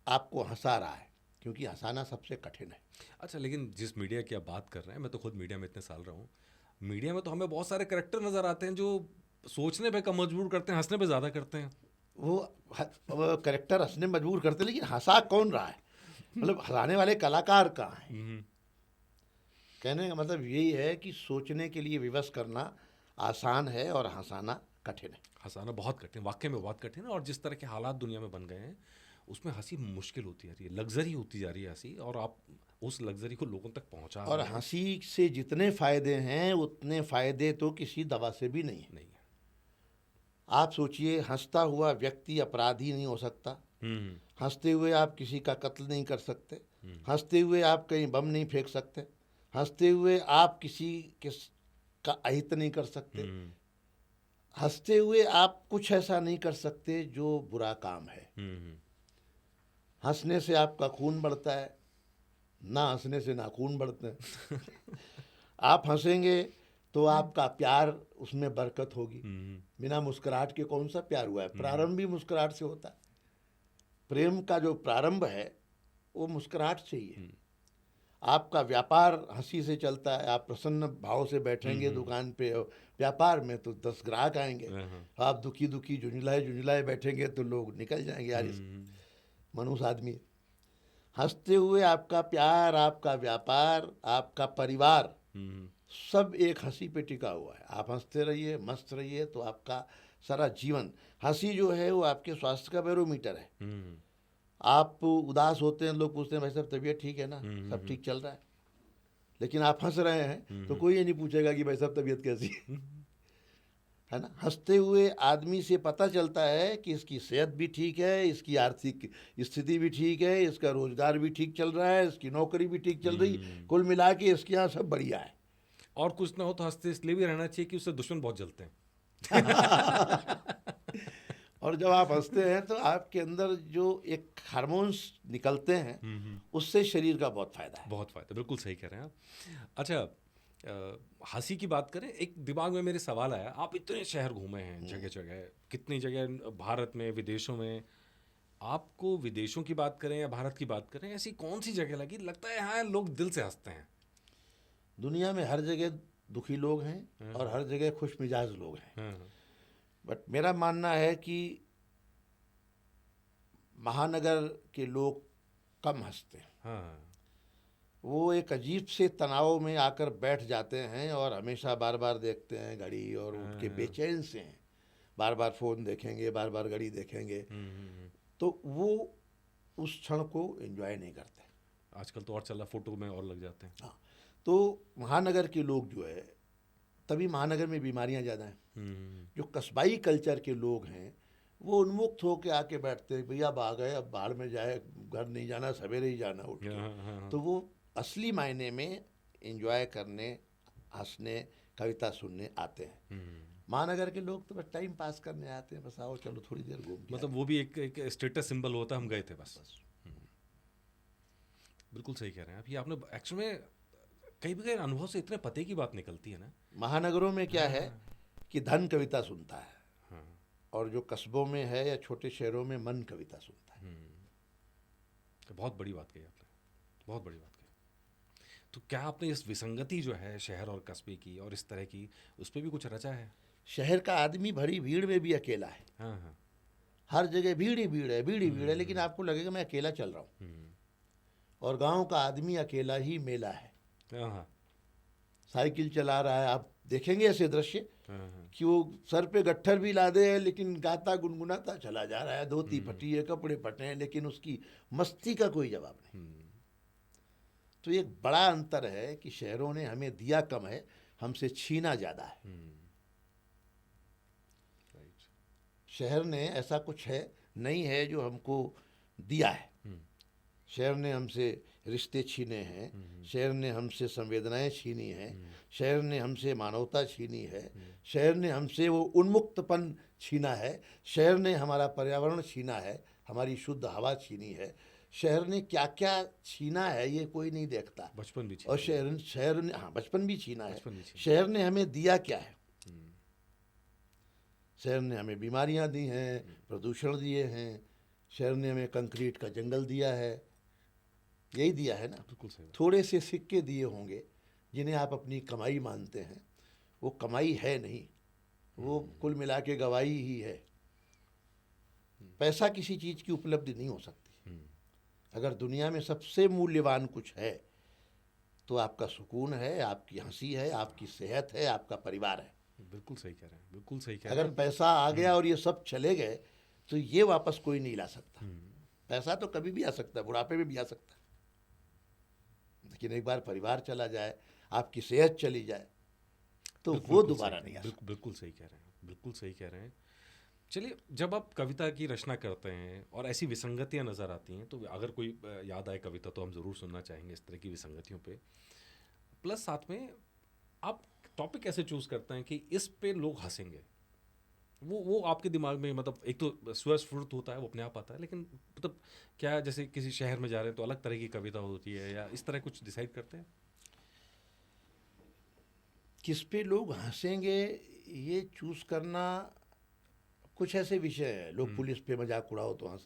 आपको हंसा रहा है? क्योंकि हंसाना सबसे कठिन है। अच्छा, लेकिन जिस मीडिया की आप बात कर रहे हैं, मैं तो खुद मीडिया में इतने साल रहा हूँ, मीडिया में तो हमें बहुत सारे कैरेक्टर नज़र आते हैं जो सोचने पे कम मजबूर करते हैं, हंसने पे ज़्यादा करते हैं। वो कैरेक्टर हंसने मजबूर करते, लेकिन हंसा कौन रहा है? मतलब हंसाने वाले कलाकार कहाँ हैं? कहने का मतलब यही है कि सोचने के लिए विवश करना आसान है और हंसाना कठिन है। हंसाना बहुत कठिन, वाकई में बहुत कठिन है। और जिस तरह के हालात दुनिया में बन गए हैं, उसमें हंसी मुश्किल होती जा रही है, लग्जरी होती जा रही है हंसी, और आप उस लग्जरी को लोगों तक पहुंचा और हंसी से जितने फायदे हैं उतने फायदे तो किसी दवा से भी नहीं है। आप सोचिए, हंसता हुआ व्यक्ति अपराधी नहीं हो सकता, हंसते हुए आप किसी का कत्ल नहीं कर सकते, हंसते हुए आप कहीं बम नहीं फेंक सकते, हंसते हुए आप किसी का अहित नहीं कर सकते, हंसते हुए आप कुछ ऐसा नहीं कर सकते जो बुरा काम है। हंसने से आपका खून बढ़ता है, ना हंसने से नाखून बढ़ते हैं। आप हंसेंगे तो आपका प्यार उसमें बरकत होगी। बिना मुस्कुराहट के कौन सा प्यार हुआ है? प्रारंभ भी मुस्कुराहट से होता है। प्रेम का जो प्रारंभ है वो मुस्कुराहट से ही है। आपका व्यापार हंसी से चलता है। आप प्रसन्न भाव से बैठेंगे दुकान पे, व्यापार में तो 10 ग्राहक आएंगे। आप दुखी दुखी झुंझलाए झुंझलाए बैठेंगे तो लोग निकल जाएंगे, यार मनुष्य आदमी। हंसते हुए आपका प्यार, आपका व्यापार, आपका परिवार सब एक हंसी पे टिका हुआ है। आप हंसते रहिए, मस्त रहिए, तो आपका सारा जीवन, हंसी जो है वो आपके स्वास्थ्य का बैरोमीटर है। आप उदास होते हैं, लोग पूछते हैं भाई साहब तबीयत ठीक है ना, सब ठीक चल रहा है, लेकिन आप हंस रहे हैं तो कोई ये नहीं पूछेगा कि भाई साहब तबीयत कैसी है ना। हंसते हुए आदमी से पता चलता है कि इसकी सेहत भी ठीक है, इसकी आर्थिक स्थिति भी ठीक है, इसका रोजगार भी ठीक चल रहा है, इसकी नौकरी भी ठीक चल रही, कुल मिला के इसके यहाँ सब बढ़िया है। और कुछ ना हो तो हंसते इसलिए भी रहना चाहिए कि उससे दुश्मन बहुत जलते हैं। और जब आप हंसते हैं तो आपके अंदर जो एक हार्मोन्स निकलते हैं उससे शरीर का बहुत फायदा है। बहुत फायदा, बिल्कुल सही कह रहे हैं आप। अच्छा, हंसी की बात करें, एक दिमाग में मेरे सवाल आया, आप इतने शहर घूमे हैं जगह जगह, कितनी जगह भारत में, विदेशों में, आपको विदेशों की बात करें या भारत की बात करें, ऐसी कौन सी जगह लगता है हाँ लोग दिल से हंसते हैं? दुनिया में हर जगह दुखी लोग हैं और हर जगह खुश मिजाज लोग हैं। हाँ, बट मेरा मानना है कि महानगर के लोग कम हंसते हैं। हाँ, वो एक अजीब से तनाव में आकर बैठ जाते हैं और हमेशा बार बार देखते हैं घड़ी और उठ के बेचैन से हैं, बार बार फ़ोन देखेंगे, बार बार घड़ी देखेंगे। तो वो उस क्षण को एंजॉय नहीं करते। आजकल तो और चल रहा, फोटो में और लग जाते हैं। हाँ, तो महानगर के लोग जो है, तभी महानगर में बीमारियां ज़्यादा हैं। जो कस्बाई कल्चर के लोग हैं वो उन्मुक्त होके आके बैठते हैं, भैया अब आ गए, अब बाहर में जाए, घर नहीं जाना, सवेरे ही जाना उठ के। तो वो असली मायने में एंजॉय करने, हंसने, कविता सुनने आते हैं। महानगर के लोग तो बस टाइम पास करने आते हैं, बस आओ चलो थोड़ी देर घूम के मतलब वो भी एक स्टेटस सिंबल होता है, हम गए थे बस। बिल्कुल सही कह रहे हैं आप। ये आपने एक्चुअली में कई भी अनुभव से इतने पते की बात निकलती है ना। महानगरों में क्या है कि धन कविता सुनता है, और जो कस्बों में है या छोटे शहरों में मन कविता सुनता है। तो बहुत बड़ी बात कही आपने, बहुत बड़ी बात कही। तो क्या आपने इस विसंगति जो है शहर और कस्बे की और इस तरह की, उस पर भी कुछ रचा है? शहर का आदमी भरी भीड़ में भी अकेला है। हाँ, हर जगह भीड़ ही भीड़ है, भीड़ ही भीड़ है, लेकिन आपको लगेगा मैं अकेला चल रहा हूँ। और गांव का आदमी अकेला ही मेला है। हाँ, साइकिल चला रहा है, आप देखेंगे ऐसे दृश्य कि वो सर पे गट्ठर भी लादे है लेकिन गाता गुनगुनाता चला जा रहा है, धोती फटी है, कपड़े फटे हैं, लेकिन उसकी मस्ती का कोई जवाब नहीं। तो एक बड़ा अंतर है कि शहरों ने हमें दिया कम है, हमसे छीना ज़्यादा है। शहर ने ऐसा कुछ है नहीं है जो हमको दिया है। शहर ने हमसे रिश्ते छीने हैं, शहर ने हमसे संवेदनाएं छीनी हैं, शहर ने हमसे मानवता छीनी है, शहर ने हमसे वो उन्मुक्तपन छीना है, शहर ने हमारा पर्यावरण छीना है, हमारी शुद्ध हवा छीनी है। शहर ने क्या क्या छीना है ये कोई नहीं देखता। बचपन भी और शहर ने, हाँ, बचपन भी छीना है। बचपन भी छीना। शहर ने हमें दिया क्या है? शहर ने हमें बीमारियां दी हैं, प्रदूषण दिए हैं, शहर ने हमें कंक्रीट का जंगल दिया है, यही दिया है ना। बिल्कुल सही। थोड़े से सिक्के दिए होंगे जिन्हें आप अपनी कमाई मानते हैं, वो कमाई है नहीं, वो कुल मिला के गवाही ही है। पैसा किसी चीज़ की उपलब्धि नहीं हो सकती। अगर दुनिया में सबसे मूल्यवान कुछ है तो आपका सुकून है, आपकी हंसी है, आपकी सेहत है, आपका परिवार है। बिल्कुल सही कह रहे हैं, बिल्कुल सही कह रहे हैं। अगर पैसा आ गया और ये सब चले गए तो ये वापस कोई नहीं ला सकता। पैसा तो कभी भी आ सकता है, बुढ़ापे में भी आ सकता है, लेकिन एक बार परिवार चला जाए, आपकी सेहत चली जाए, तो वो दोबारा नहीं आ सकता। बिल्कुल सही कह रहे हैं, बिल्कुल सही कह रहे हैं। चलिए, जब आप कविता की रचना करते हैं और ऐसी विसंगतियां नज़र आती हैं, तो अगर कोई याद आए कविता तो हम ज़रूर सुनना चाहेंगे इस तरह की विसंगतियों पे। प्लस साथ में आप टॉपिक कैसे चूज़ करते हैं कि इस पे लोग हंसेंगे? वो आपके दिमाग में, मतलब एक तो स्वस्फूर्त होता है, वो अपने आप आता है, लेकिन मतलब क्या जैसे किसी शहर में जा रहे हैं तो अलग तरह की कविता होती है, या इस तरह कुछ डिसाइड करते हैं? किस पे लोग हंसेंगे ये चूज़ करना, कुछ ऐसे विषय है। लोग पुलिस पे मजाक उड़ाओ तो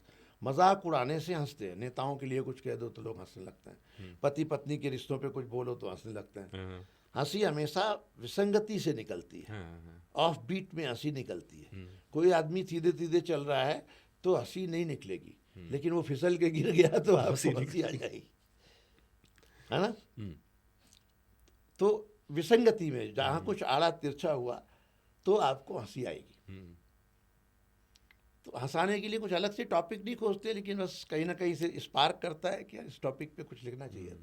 मजाक उड़ाने से हंसते हैं। नेताओं के लिए कुछ कह दो तो लोग हंसने लगते हैं। पति पत्नी के रिश्तों पे कुछ बोलो तो हंसने लगते हैं। हंसी हमेशा विसंगति से निकलती है, ऑफ बीट में हंसी निकलती है। कोई आदमी सीधे सीधे चल रहा है तो हंसी नहीं निकलेगी, लेकिन वो फिसल के गिर गया तो आपको हंसी आ जाएगी, है ना। तो विसंगति में जहाँ कुछ आड़ा तिरछा हुआ तो आपको हंसी आएगी। तो हंसाने के लिए कुछ अलग से टॉपिक नहीं खोजते, लेकिन बस कहीं ना कहीं से स्पार्क करता है कि इस टॉपिक पे कुछ लिखना चाहिए।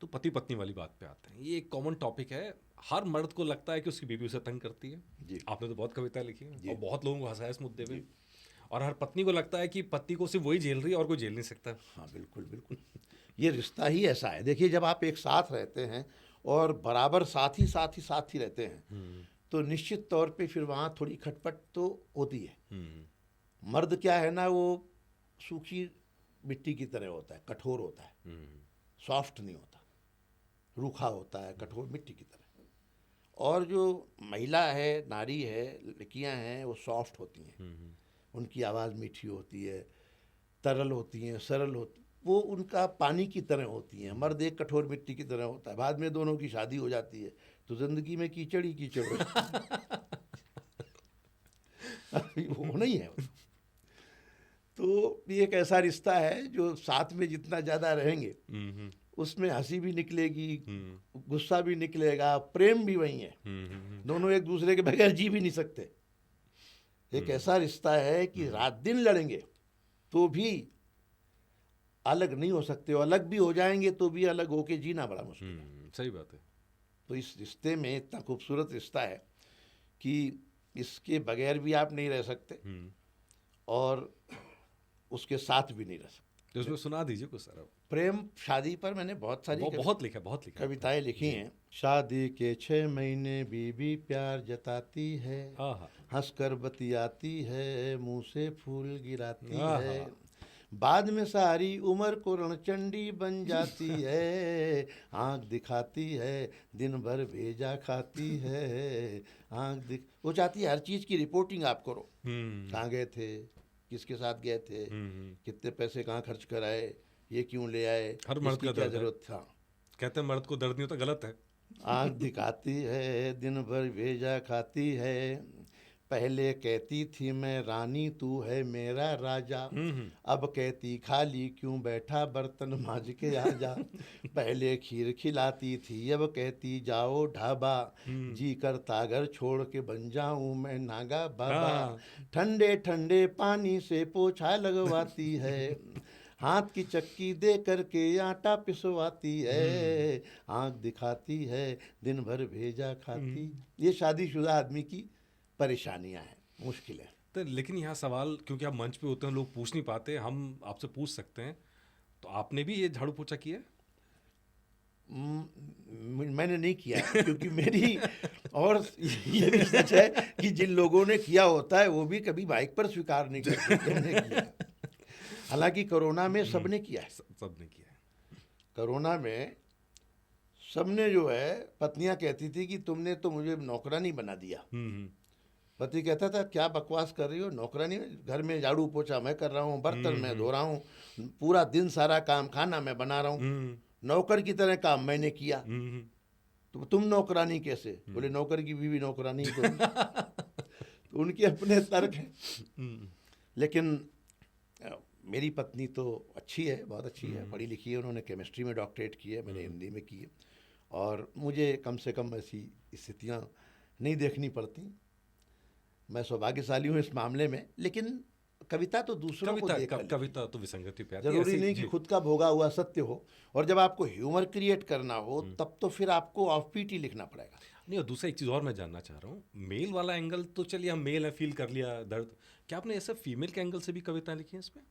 तो पति पत्नी वाली बात पे आते हैं। ये एक कॉमन टॉपिक है, हर मर्द को लगता है कि उसकी बीवी उसे तंग करती है। जी। आपने तो बहुत कविता लिखी है और बहुत लोगों को हंसाया इस मुद्दे पे। और हर पत्नी को लगता है कि पति को सिर्फ वही झेल रही है और कोई झेल नहीं सकता। हाँ, बिल्कुल बिल्कुल। ये रिश्ता ही ऐसा है। देखिए, जब आप एक साथ रहते हैं और बराबर साथ ही रहते हैं तो निश्चित तौर पे फिर वहाँ थोड़ी खटपट तो होती है। मर्द क्या है ना, वो सूखी मिट्टी की तरह होता है, कठोर होता है, सॉफ्ट नहीं होता, रूखा होता है, कठोर मिट्टी की तरह। और जो महिला है, नारी है, लड़कियां हैं, वो सॉफ्ट होती हैं। उनकी आवाज़ मीठी होती है, तरल होती हैं, सरल होती, वो उनका पानी की तरह होती हैं। मर्द एक कठोर मिट्टी की तरह होता है, बाद में दोनों की शादी हो जाती है तो जिंदगी में कीचड़ ही कीचड़ हो वो नहीं है। तो ये एक ऐसा रिश्ता है जो साथ में जितना ज़्यादा रहेंगे उसमें हंसी भी निकलेगी, गुस्सा भी निकलेगा, प्रेम भी वही है। दोनों एक दूसरे के बगैर जी भी नहीं सकते। एक ऐसा रिश्ता है कि रात दिन लड़ेंगे तो भी अलग नहीं हो सकते, और अलग भी हो जाएंगे तो भी अलग होके जीना बड़ा मुश्किल है। सही बात है। तो इस रिश्ते में इतना खूबसूरत रिश्ता है कि इसके बगैर भी आप नहीं रह सकते और उसके साथ भी नहीं रह सकते। तो उसमें सुना दीजिए कुछ सर। प्रेम शादी पर मैंने बहुत सारी बहुत लिखा कविताएं लिखी हैं। शादी के 6 महीने बीबी प्यार जताती है, हंसकर बतियाती है, मुंह से फूल गिराती है, बाद में सारी उम्र को रणचंडी बन जाती है, आंख दिखाती है, दिन भर भेजा खाती है, वो चाहती है हर चीज़ की रिपोर्टिंग आप करो। कहाँ गए थे, किसके साथ गए थे, कितने पैसे कहाँ खर्च कराए, ये क्यों ले आए, हर मर्द का क्या जरूरत था। कहते हैं मर्द को दर्द नहीं होता, गलत है। आँख दिखाती है, दिन भर भेजा खाती है, पहले कहती थी मैं रानी तू है मेरा राजा, अब कहती खाली क्यों बैठा बर्तन मांज के आ जा, पहले खीर खिलाती थी अब कहती जाओ ढाबा, जी करता घर छोड़ के बन जाऊं मैं नागा बाबा, ठंडे ठंडे पानी से पोछा लगवाती है, हाथ की चक्की दे करके आटा पिसवाती है, आँख दिखाती है, दिन भर भेजा खाती। ये शादीशुदा आदमी की परेशानियां हैं, मुश्किल है। तो लेकिन यहाँ सवाल, क्योंकि आप मंच पे होते हैं, लोग पूछ नहीं पाते, हम आपसे पूछ सकते हैं, तो आपने भी ये झाड़ू पोछा किया? मैंने नहीं किया क्योंकि मेरी और ये भी सच है कि जिन लोगों ने किया होता है वो भी कभी बाइक पर स्वीकार नहीं करते। हालांकि कोरोना में सबने किया है, सबने किया है। कोरोना में सबने जो है, पत्नियां कहती थी कि तुमने तो मुझे नौकरानी बना दिया। पति कहता था क्या बकवास कर रही हो, नौकरानी, घर में झाड़ू पोछा मैं कर रहा हूँ, बर्तन मैं धो रहा हूँ, पूरा दिन सारा काम, खाना मैं बना रहा हूँ, नौकर की तरह काम मैंने किया, तो तुम नौकरानी कैसे? बोले नौकर की बीवी नौकरानी तो उनके अपने तर्क हैं। लेकिन मेरी पत्नी तो अच्छी है, बहुत अच्छी है, पढ़ी लिखी है, उन्होंने केमिस्ट्री में डॉक्टरेट की है, मैंने हिंदी में की है, और मुझे कम से कम ऐसी स्थितियाँ नहीं देखनी पड़ती। मैं सौभाग्यशाली हूँ इस मामले में। लेकिन कविता तो दूसरों को देखकर, कविता तो विसंगति पे आती है, जरूरी नहीं कि खुद का भोगा हुआ सत्य हो, और जब आपको ह्यूमर क्रिएट करना हो तब तो फिर आपको ऑफ बीट ही लिखना पड़ेगा। नहीं, और दूसरा एक चीज़ और मैं जानना चाह रहा हूँ, मेल वाला एंगल तो चलिए हम मेल है, फील कर लिया दर्द, क्या आपने ऐसा फीमेल के एंगल से भी कविता लिखी है इसमें?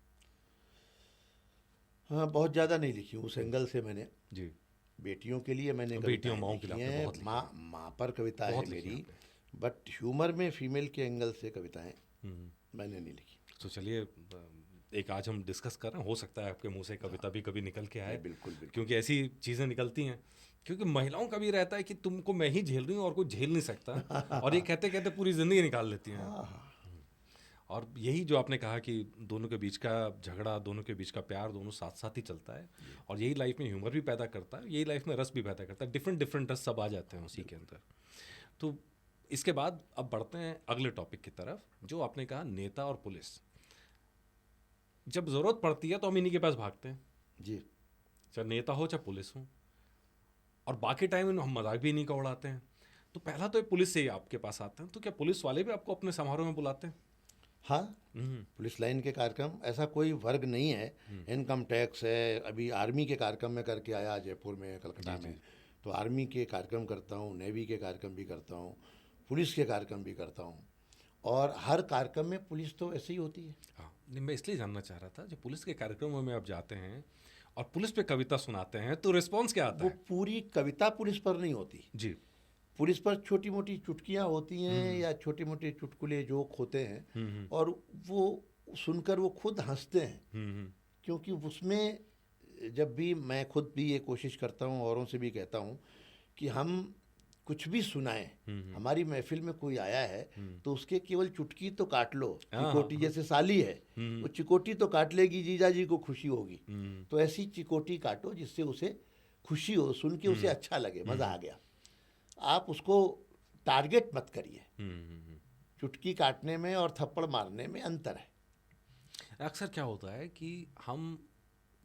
हाँ, बहुत ज़्यादा नहीं लिखी उस एंगल से मैंने जी। बेटियों के लिए मैंने बेटियों माओं के लिए माँ पर कविता है मेरी, बट ह्यूमर में फीमेल के एंगल से कविताएं मैंने नहीं लिखी। तो चलिए एक आज हम डिस्कस कर रहे हैं, हो सकता है आपके मुंह से कविता भी कभी निकल के आए। बिल्कुल, क्योंकि ऐसी चीज़ें निकलती हैं, क्योंकि महिलाओं का भी रहता है कि तुमको मैं ही झेल रही हूँ और कोई झेल नहीं सकता, और ये कहते कहते पूरी ज़िंदगी निकाल लेती हैं। और यही जो आपने कहा कि दोनों के बीच का झगड़ा, दोनों के बीच का प्यार, दोनों साथ साथ ही चलता है, और यही लाइफ में ह्यूमर भी पैदा करता है, यही लाइफ में रस भी पैदा करता है, डिफरेंट डिफरेंट रस सब आ जाते हैं उसी के अंदर। तो इसके बाद अब बढ़ते हैं अगले टॉपिक की तरफ, जो आपने कहा नेता और पुलिस। जब ज़रूरत पड़ती है तो हम इन्हीं के पास भागते हैं जी, चाहे नेता हो चाहे पुलिस हो, और बाकी टाइम हम मजाक भी इन्हीं का उड़ाते हैं। तो पहला तो पुलिस से ही आपके पास आते हैं, तो क्या पुलिस वाले भी आपको अपने समारोह में बुलाते हैं? हाँ, पुलिस लाइन के कार्यक्रम, ऐसा कोई वर्ग नहीं है। इनकम टैक्स है, अभी आर्मी के कार्यक्रम में करके आया जयपुर में, कलकत्ता में, तो आर्मी के कार्यक्रम करता हूँ, नेवी के कार्यक्रम भी करता हूँ, पुलिस के कार्यक्रम भी करता हूँ, और हर कार्यक्रम में पुलिस तो ऐसे ही होती है। हाँ, नहीं, मैं इसलिए जानना चाह रहा था, जो पुलिस के कार्यक्रमों में आप जाते हैं और पुलिस पे कविता सुनाते हैं, तो रिस्पॉन्स क्या आता है? वो पूरी कविता पुलिस पर नहीं होती जी, पुलिस पर छोटी मोटी चुटकियाँ होती हैं या छोटे मोटे चुटकुले जोक होते हैं, और वो सुनकर वो खुद हंसते हैं। क्योंकि उसमें जब भी मैं खुद भी ये कोशिश करता हूँ, औरों से भी कहता हूँ कि हम कुछ भी सुनाए। हमारी महफिल में कोई आया है तो उसके केवल चुटकी तो काट लो, चिकोटी जैसे साली है वो चिकोटी तो काट लेगी, जीजा जी को खुशी होगी, तो ऐसी चिकोटी काटो जिससे उसे खुशी हो, सुन के उसे अच्छा लगे, मज़ा आ गया। आप उसको टारगेट मत करिए। चुटकी काटने में और थप्पड़ मारने में अंतर है। अक्सर क्या होता है कि हम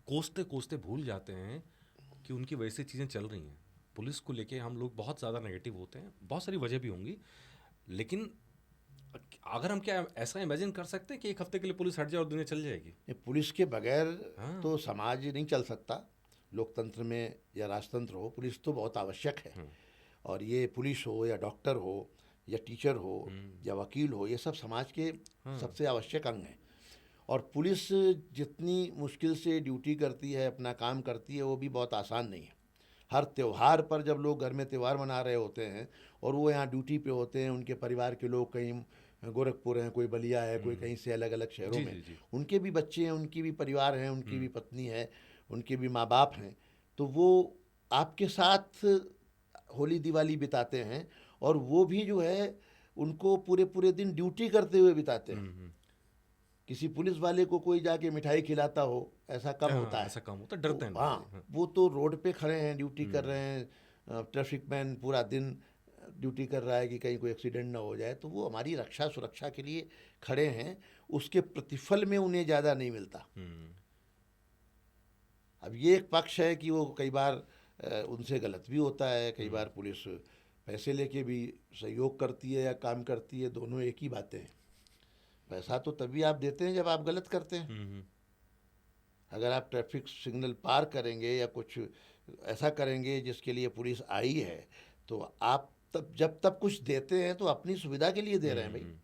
कोसते कोसते भूल जाते हैं कि उनकी वजह से चीज़ें चल रही हैं। पुलिस को लेके हम लोग बहुत ज़्यादा नेगेटिव होते हैं, बहुत सारी वजह भी होंगी, लेकिन अगर हम क्या ऐसा इमेजिन कर सकते हैं कि एक हफ्ते के लिए पुलिस हट जाए और दुनिया चल जाएगी? पुलिस के बगैर तो समाज नहीं चल सकता। लोकतंत्र में या राजतंत्र हो, पुलिस तो बहुत आवश्यक है। और ये पुलिस हो या डॉक्टर हो या टीचर हो या वकील हो, ये सब समाज के सबसे आवश्यक अंग हैं। और पुलिस जितनी मुश्किल से ड्यूटी करती है, अपना काम करती है, वो भी बहुत आसान नहीं है। हर त्यौहार पर जब लोग घर में त्यौहार मना रहे होते हैं और वो यहाँ ड्यूटी पे होते हैं, उनके परिवार के लोग कहीं गोरखपुर हैं, कोई बलिया है, कोई कहीं से अलग अलग शहरों में, उनके भी बच्चे हैं, उनकी भी परिवार हैं, उनकी भी पत्नी है, उनके भी माँ बाप हैं, तो वो आपके साथ होली दिवाली बिताते हैं और वो भी जो है उनको पूरे पूरे दिन ड्यूटी करते हुए बिताते हैं। किसी पुलिस वाले को कोई जाके मिठाई खिलाता हो, ऐसा कम होता है, ऐसा कम होता है, डरते हैं। हाँ, वो तो रोड पे खड़े हैं, ड्यूटी कर रहे हैं, ट्रैफिक मैन पूरा दिन ड्यूटी कर रहा है कि कहीं कोई एक्सीडेंट ना हो जाए, तो वो हमारी रक्षा सुरक्षा के लिए खड़े हैं। उसके प्रतिफल में उन्हें ज़्यादा नहीं मिलता। अब ये एक पक्ष है कि वो कई बार उनसे गलत भी होता है, कई बार पुलिस पैसे लेके भी सहयोग करती है या काम करती है, दोनों एक ही बातें हैं। पैसा तो तभी आप देते हैं जब आप गलत करते हैं। अगर आप ट्रैफिक सिग्नल पार करेंगे या कुछ ऐसा करेंगे जिसके लिए पुलिस आई है, तो आप जब कुछ देते हैं तो अपनी सुविधा के लिए दे रहे हैं भाई।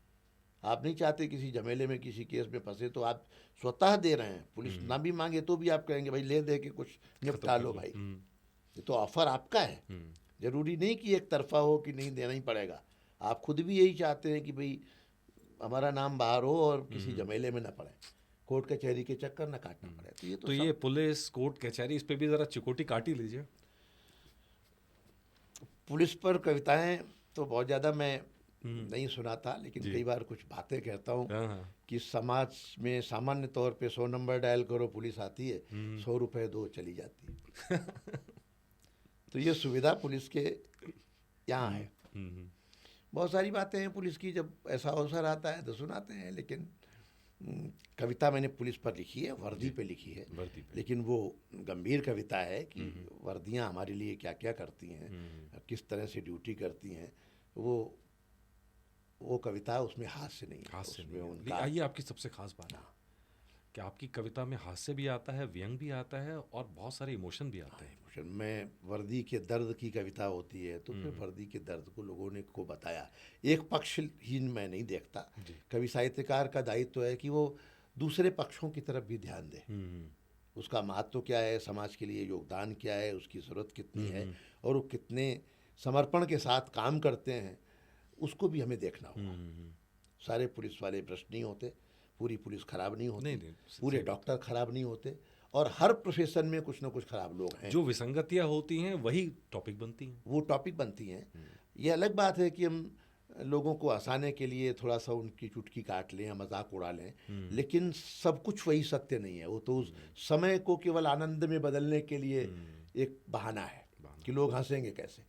आप नहीं चाहते किसी झमेले में, किसी केस में फंसे, तो आप स्वतः दे रहे हैं। पुलिस ना भी मांगे तो भी आप कहेंगे भाई ले दे के कुछ निपटा लो भाई, ये तो ऑफर आपका है। जरूरी नहीं कि एक तरफा हो कि नहीं देना ही पड़ेगा। आप खुद भी यही चाहते हैं कि भाई हमारा नाम बाहर हो और किसी झमेले में ना पड़े, कोर्ट कचहरी के चक्कर ना काटना पड़े। तो ये पुलिस कोर्ट कचहरी, इस पे भी ज़रा चिकोटी काट ही लीजिए। पुलिस पर कविताएं तो बहुत ज़्यादा मैं नहीं सुनाता, लेकिन कई बार कुछ बातें कहता हूँ कि समाज में सामान्य तौर पे 100 नंबर डायल करो, पुलिस आती है, 100 रुपये दो, चली जाती है। तो ये सुविधा पुलिस के यहाँ है। बहुत सारी बातें हैं पुलिस की, जब ऐसा अवसर आता है तो सुनाते हैं। लेकिन कविता मैंने पुलिस पर लिखी है, वर्दी पे लिखी है, लेकिन वो गंभीर कविता है कि वर्दियाँ हमारे लिए क्या क्या करती हैं, किस तरह से ड्यूटी करती हैं। वो कविता उसमें हास्य नहीं है। हास्य नहीं है। ये आपकी सबसे खास बात है कि आपकी कविता में हास्य भी आता है, व्यंग भी आता है और बहुत सारे इमोशन भी आते हैं। इमोशन में वर्दी के दर्द की कविता होती है, तो फिर वर्दी के दर्द को लोगों ने को बताया। एक पक्ष ही मैं नहीं देखता। कवि साहित्यकार का दायित्व है कि वो दूसरे पक्षों की तरफ भी ध्यान दे। उसका महत्व क्या है, समाज के लिए योगदान क्या है, उसकी ज़रूरत कितनी है और वो कितने समर्पण के साथ काम करते हैं, उसको भी हमें देखना होगा। सारे पुलिस वाले भ्रष्ट नहीं होते, पूरी पुलिस खराब नहीं होती, पूरे डॉक्टर खराब नहीं होते, और हर प्रोफेशन में कुछ ना कुछ खराब लोग हैं। जो विसंगतियाँ होती हैं वही टॉपिक बनती हैं। वो टॉपिक बनती हैं। ये अलग बात है कि हम लोगों को हंसाने के लिए थोड़ा सा उनकी चुटकी काट लें या मजाक उड़ा लें, लेकिन सब कुछ वही सत्य नहीं है। वो तो उस समय को केवल आनंद में बदलने के लिए एक बहाना है कि लोग हंसेंगे कैसे।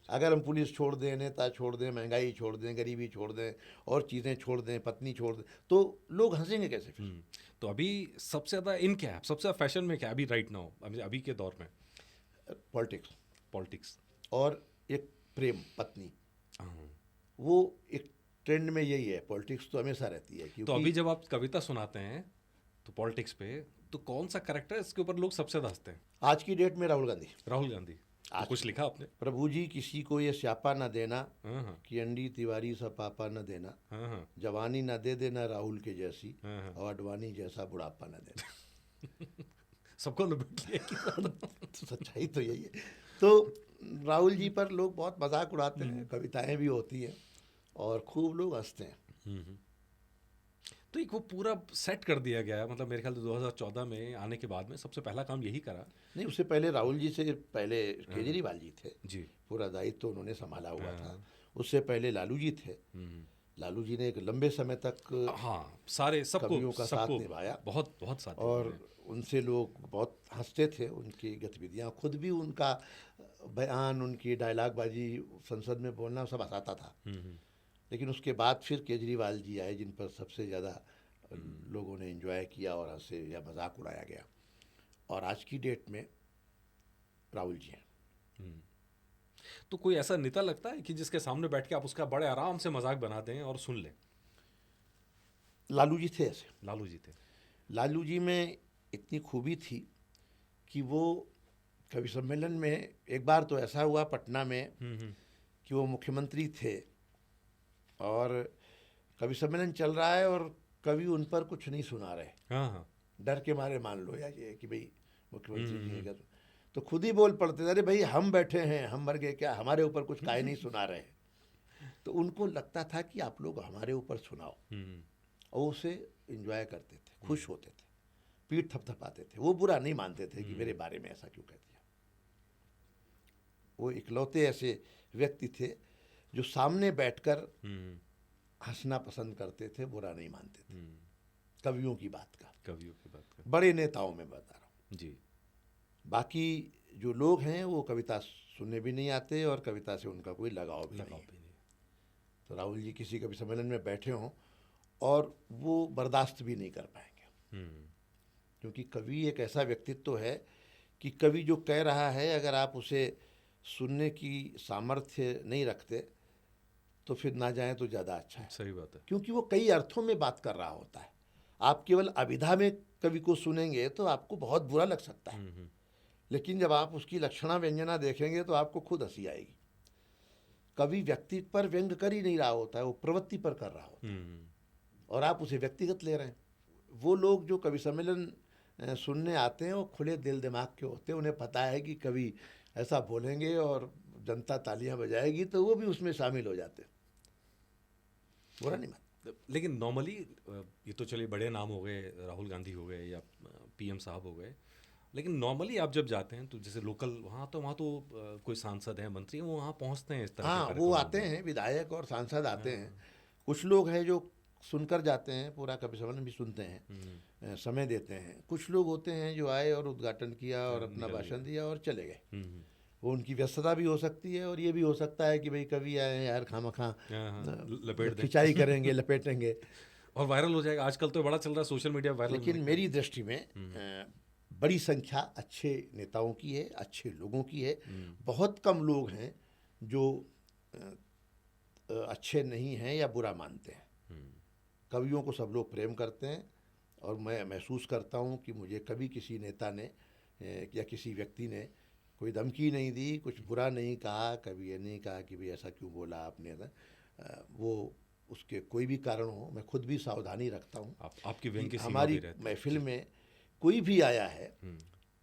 अगर हम पुलिस छोड़ दें, नेता छोड़ दें, महंगाई छोड़ दें, गरीबी छोड़ दें और चीज़ें छोड़ दें, पत्नी छोड़ दें, तो लोग हंसेंगे कैसे फिर? तो अभी सबसे ज़्यादा इन क्या है, सबसे ज़्यादा फैशन में क्या अभी राइट नाउ, अभी के दौर में? पॉलिटिक्स और एक प्रेम पत्नी, वो एक ट्रेंड में यही है। पॉलिटिक्स तो हमेशा रहती है। तो अभी जब आप कविता सुनाते हैं तो पॉलिटिक्स पे, तो कौन सा कैरेक्टर है इसके ऊपर लोग सबसे ज़्यादा हंसते हैं? आज की डेट में राहुल गांधी। तो कुछ लिखा आपने? प्रभु जी किसी को ये स्यापा न देना कि अंडी तिवारी सा पापा न देना, जवानी न दे देना राहुल के जैसी, और अडवाणी जैसा बुढ़ापा न देना। सबको लपेट लिया। तो सच्चाई तो यही है। तो राहुल जी पर लोग बहुत मजाक उड़ाते हैं, कविताएं भी होती हैं और खूब लोग हंसते हैं। तो तो एक वो पूरा सेट कर दिया गया है, मतलब मेरे ख्याल से 2014 में आने के बाद में सबसे पहला काम यही करा। नहीं, उससे पहले राहुल जी से पहले केजरीवाल जी थे जी। पूरा दायित्व तो उन्होंने संभाला हुआ था। उससे पहले लालू जी थे। लालू जी ने एक लंबे समय तक हाँ सारे सबको कवियों का साथ निभाया, बहुत बहुत साथ और उनसे लोग बहुत हंसते थे, उनकी गतिविधियाँ, खुद भी उनका बयान, उनकी डायलॉगबाजी, संसद में बोलना सब हंसाता था। लेकिन उसके बाद फिर केजरीवाल जी आए, जिन पर सबसे ज़्यादा लोगों ने एंजॉय किया और हंसे या मजाक उड़ाया गया, और आज की डेट में राहुल जी हैं। तो कोई ऐसा नेता लगता है कि जिसके सामने बैठ के आप उसका बड़े आराम से मजाक बना दें और सुन लें? लालू जी थे ऐसे। लालू जी थे। लालू जी में इतनी खूबी थी कि वो कवि सम्मेलन में, एक बार तो ऐसा हुआ पटना में कि वो मुख्यमंत्री थे और कवि सम्मेलन चल रहा है और कवि उन पर कुछ नहीं सुना रहे। हाँ। डर के मारे मान लो, या ये कि भाई मुख्यमंत्री जी हैं, तो खुद ही बोल पड़ते थे, अरे भाई हम बैठे हैं, हम मर गए क्या, हमारे ऊपर कुछ काहे नहीं सुना रहे। तो उनको लगता था कि आप लोग हमारे ऊपर सुनाओ, और उसे एंजॉय करते थे, खुश होते थे, पीठ थपथपाते थे। वो बुरा नहीं मानते थे कि मेरे बारे में ऐसा क्यों कह दिया। वो इकलौते ऐसे व्यक्ति थे जो सामने बैठकर हंसना पसंद करते थे, बुरा नहीं मानते थे। कवियों की बात का, बड़े नेताओं में बता रहा हूँ जी। बाकी जो लोग हैं वो कविता सुनने भी नहीं आते और कविता से उनका कोई लगाव भी नहीं। तो राहुल जी किसी कवि सम्मेलन में बैठे हों और वो बर्दाश्त भी नहीं कर पाएंगे, क्योंकि कवि एक ऐसा व्यक्तित्व है कि कवि जो कह रहा है, अगर आप उसे सुनने की सामर्थ्य नहीं रखते तो फिर ना जाए तो ज़्यादा अच्छा है। सही बात है, क्योंकि वो कई अर्थों में बात कर रहा होता है। आप केवल अभिधा में कवि को सुनेंगे तो आपको बहुत बुरा लग सकता है, लेकिन जब आप उसकी लक्षणा व्यंजना देखेंगे तो आपको खुद हंसी आएगी। कवि व्यक्ति पर व्यंग कर ही नहीं रहा होता है, वो प्रवृत्ति पर कर रहा होता है, और आप उसे व्यक्तिगत ले रहे हैं। वो लोग जो कवि सम्मेलन सुनने आते हैं वो खुले दिल दिमाग के होते हैं, उन्हें पता है कि कवि ऐसा बोलेंगे और जनता तालियां बजाएगी, तो वो भी उसमें शामिल हो जाते हैं। बुरा नहीं मानते। लेकिन नॉर्मली ये तो चलिए बड़े नाम हो गए, राहुल गांधी हो गए या पीएम साहब हो गए, लेकिन नॉर्मली आप जब जाते हैं तो जैसे लोकल वहाँ तो कोई सांसद है, मंत्री हैं, वो वहाँ पहुँचते हैं इस तरह हाँ, वो आते हैं, विधायक और सांसद आते हैं। कुछ लोग हैं जो सुनकर जाते हैं, पूरा कवि सम्मेलन भी सुनते हैं, समय देते हैं। कुछ लोग होते हैं जो आए और उद्घाटन किया और अपना भाषण दिया और चले गए। वो उनकी व्यस्तता भी हो सकती है, और ये भी हो सकता है कि भाई कवि आए हैं यार, खामखा खिंचाई करेंगे, लपेटेंगे और वायरल हो जाएगा। आजकल तो बड़ा चल रहा है सोशल मीडिया वायरल। लेकिन मेरी दृष्टि में बड़ी संख्या अच्छे नेताओं की है, अच्छे लोगों की है। बहुत कम लोग हैं जो अच्छे नहीं हैं या बुरा मानते हैं। कवियों को सब लोग प्रेम करते हैं, और मैं महसूस करता हूँ कि मुझे कभी किसी नेता ने या किसी व्यक्ति ने कोई धमकी नहीं दी, कुछ बुरा नहीं कहा, कभी ये नहीं कहा कि भाई ऐसा क्यों बोला आपने। वो उसके कोई भी कारण हो, मैं खुद भी सावधानी रखता हूँ। आपकी व्यंग की सीमा हमारी भी रहती है। महफिल में कोई भी आया है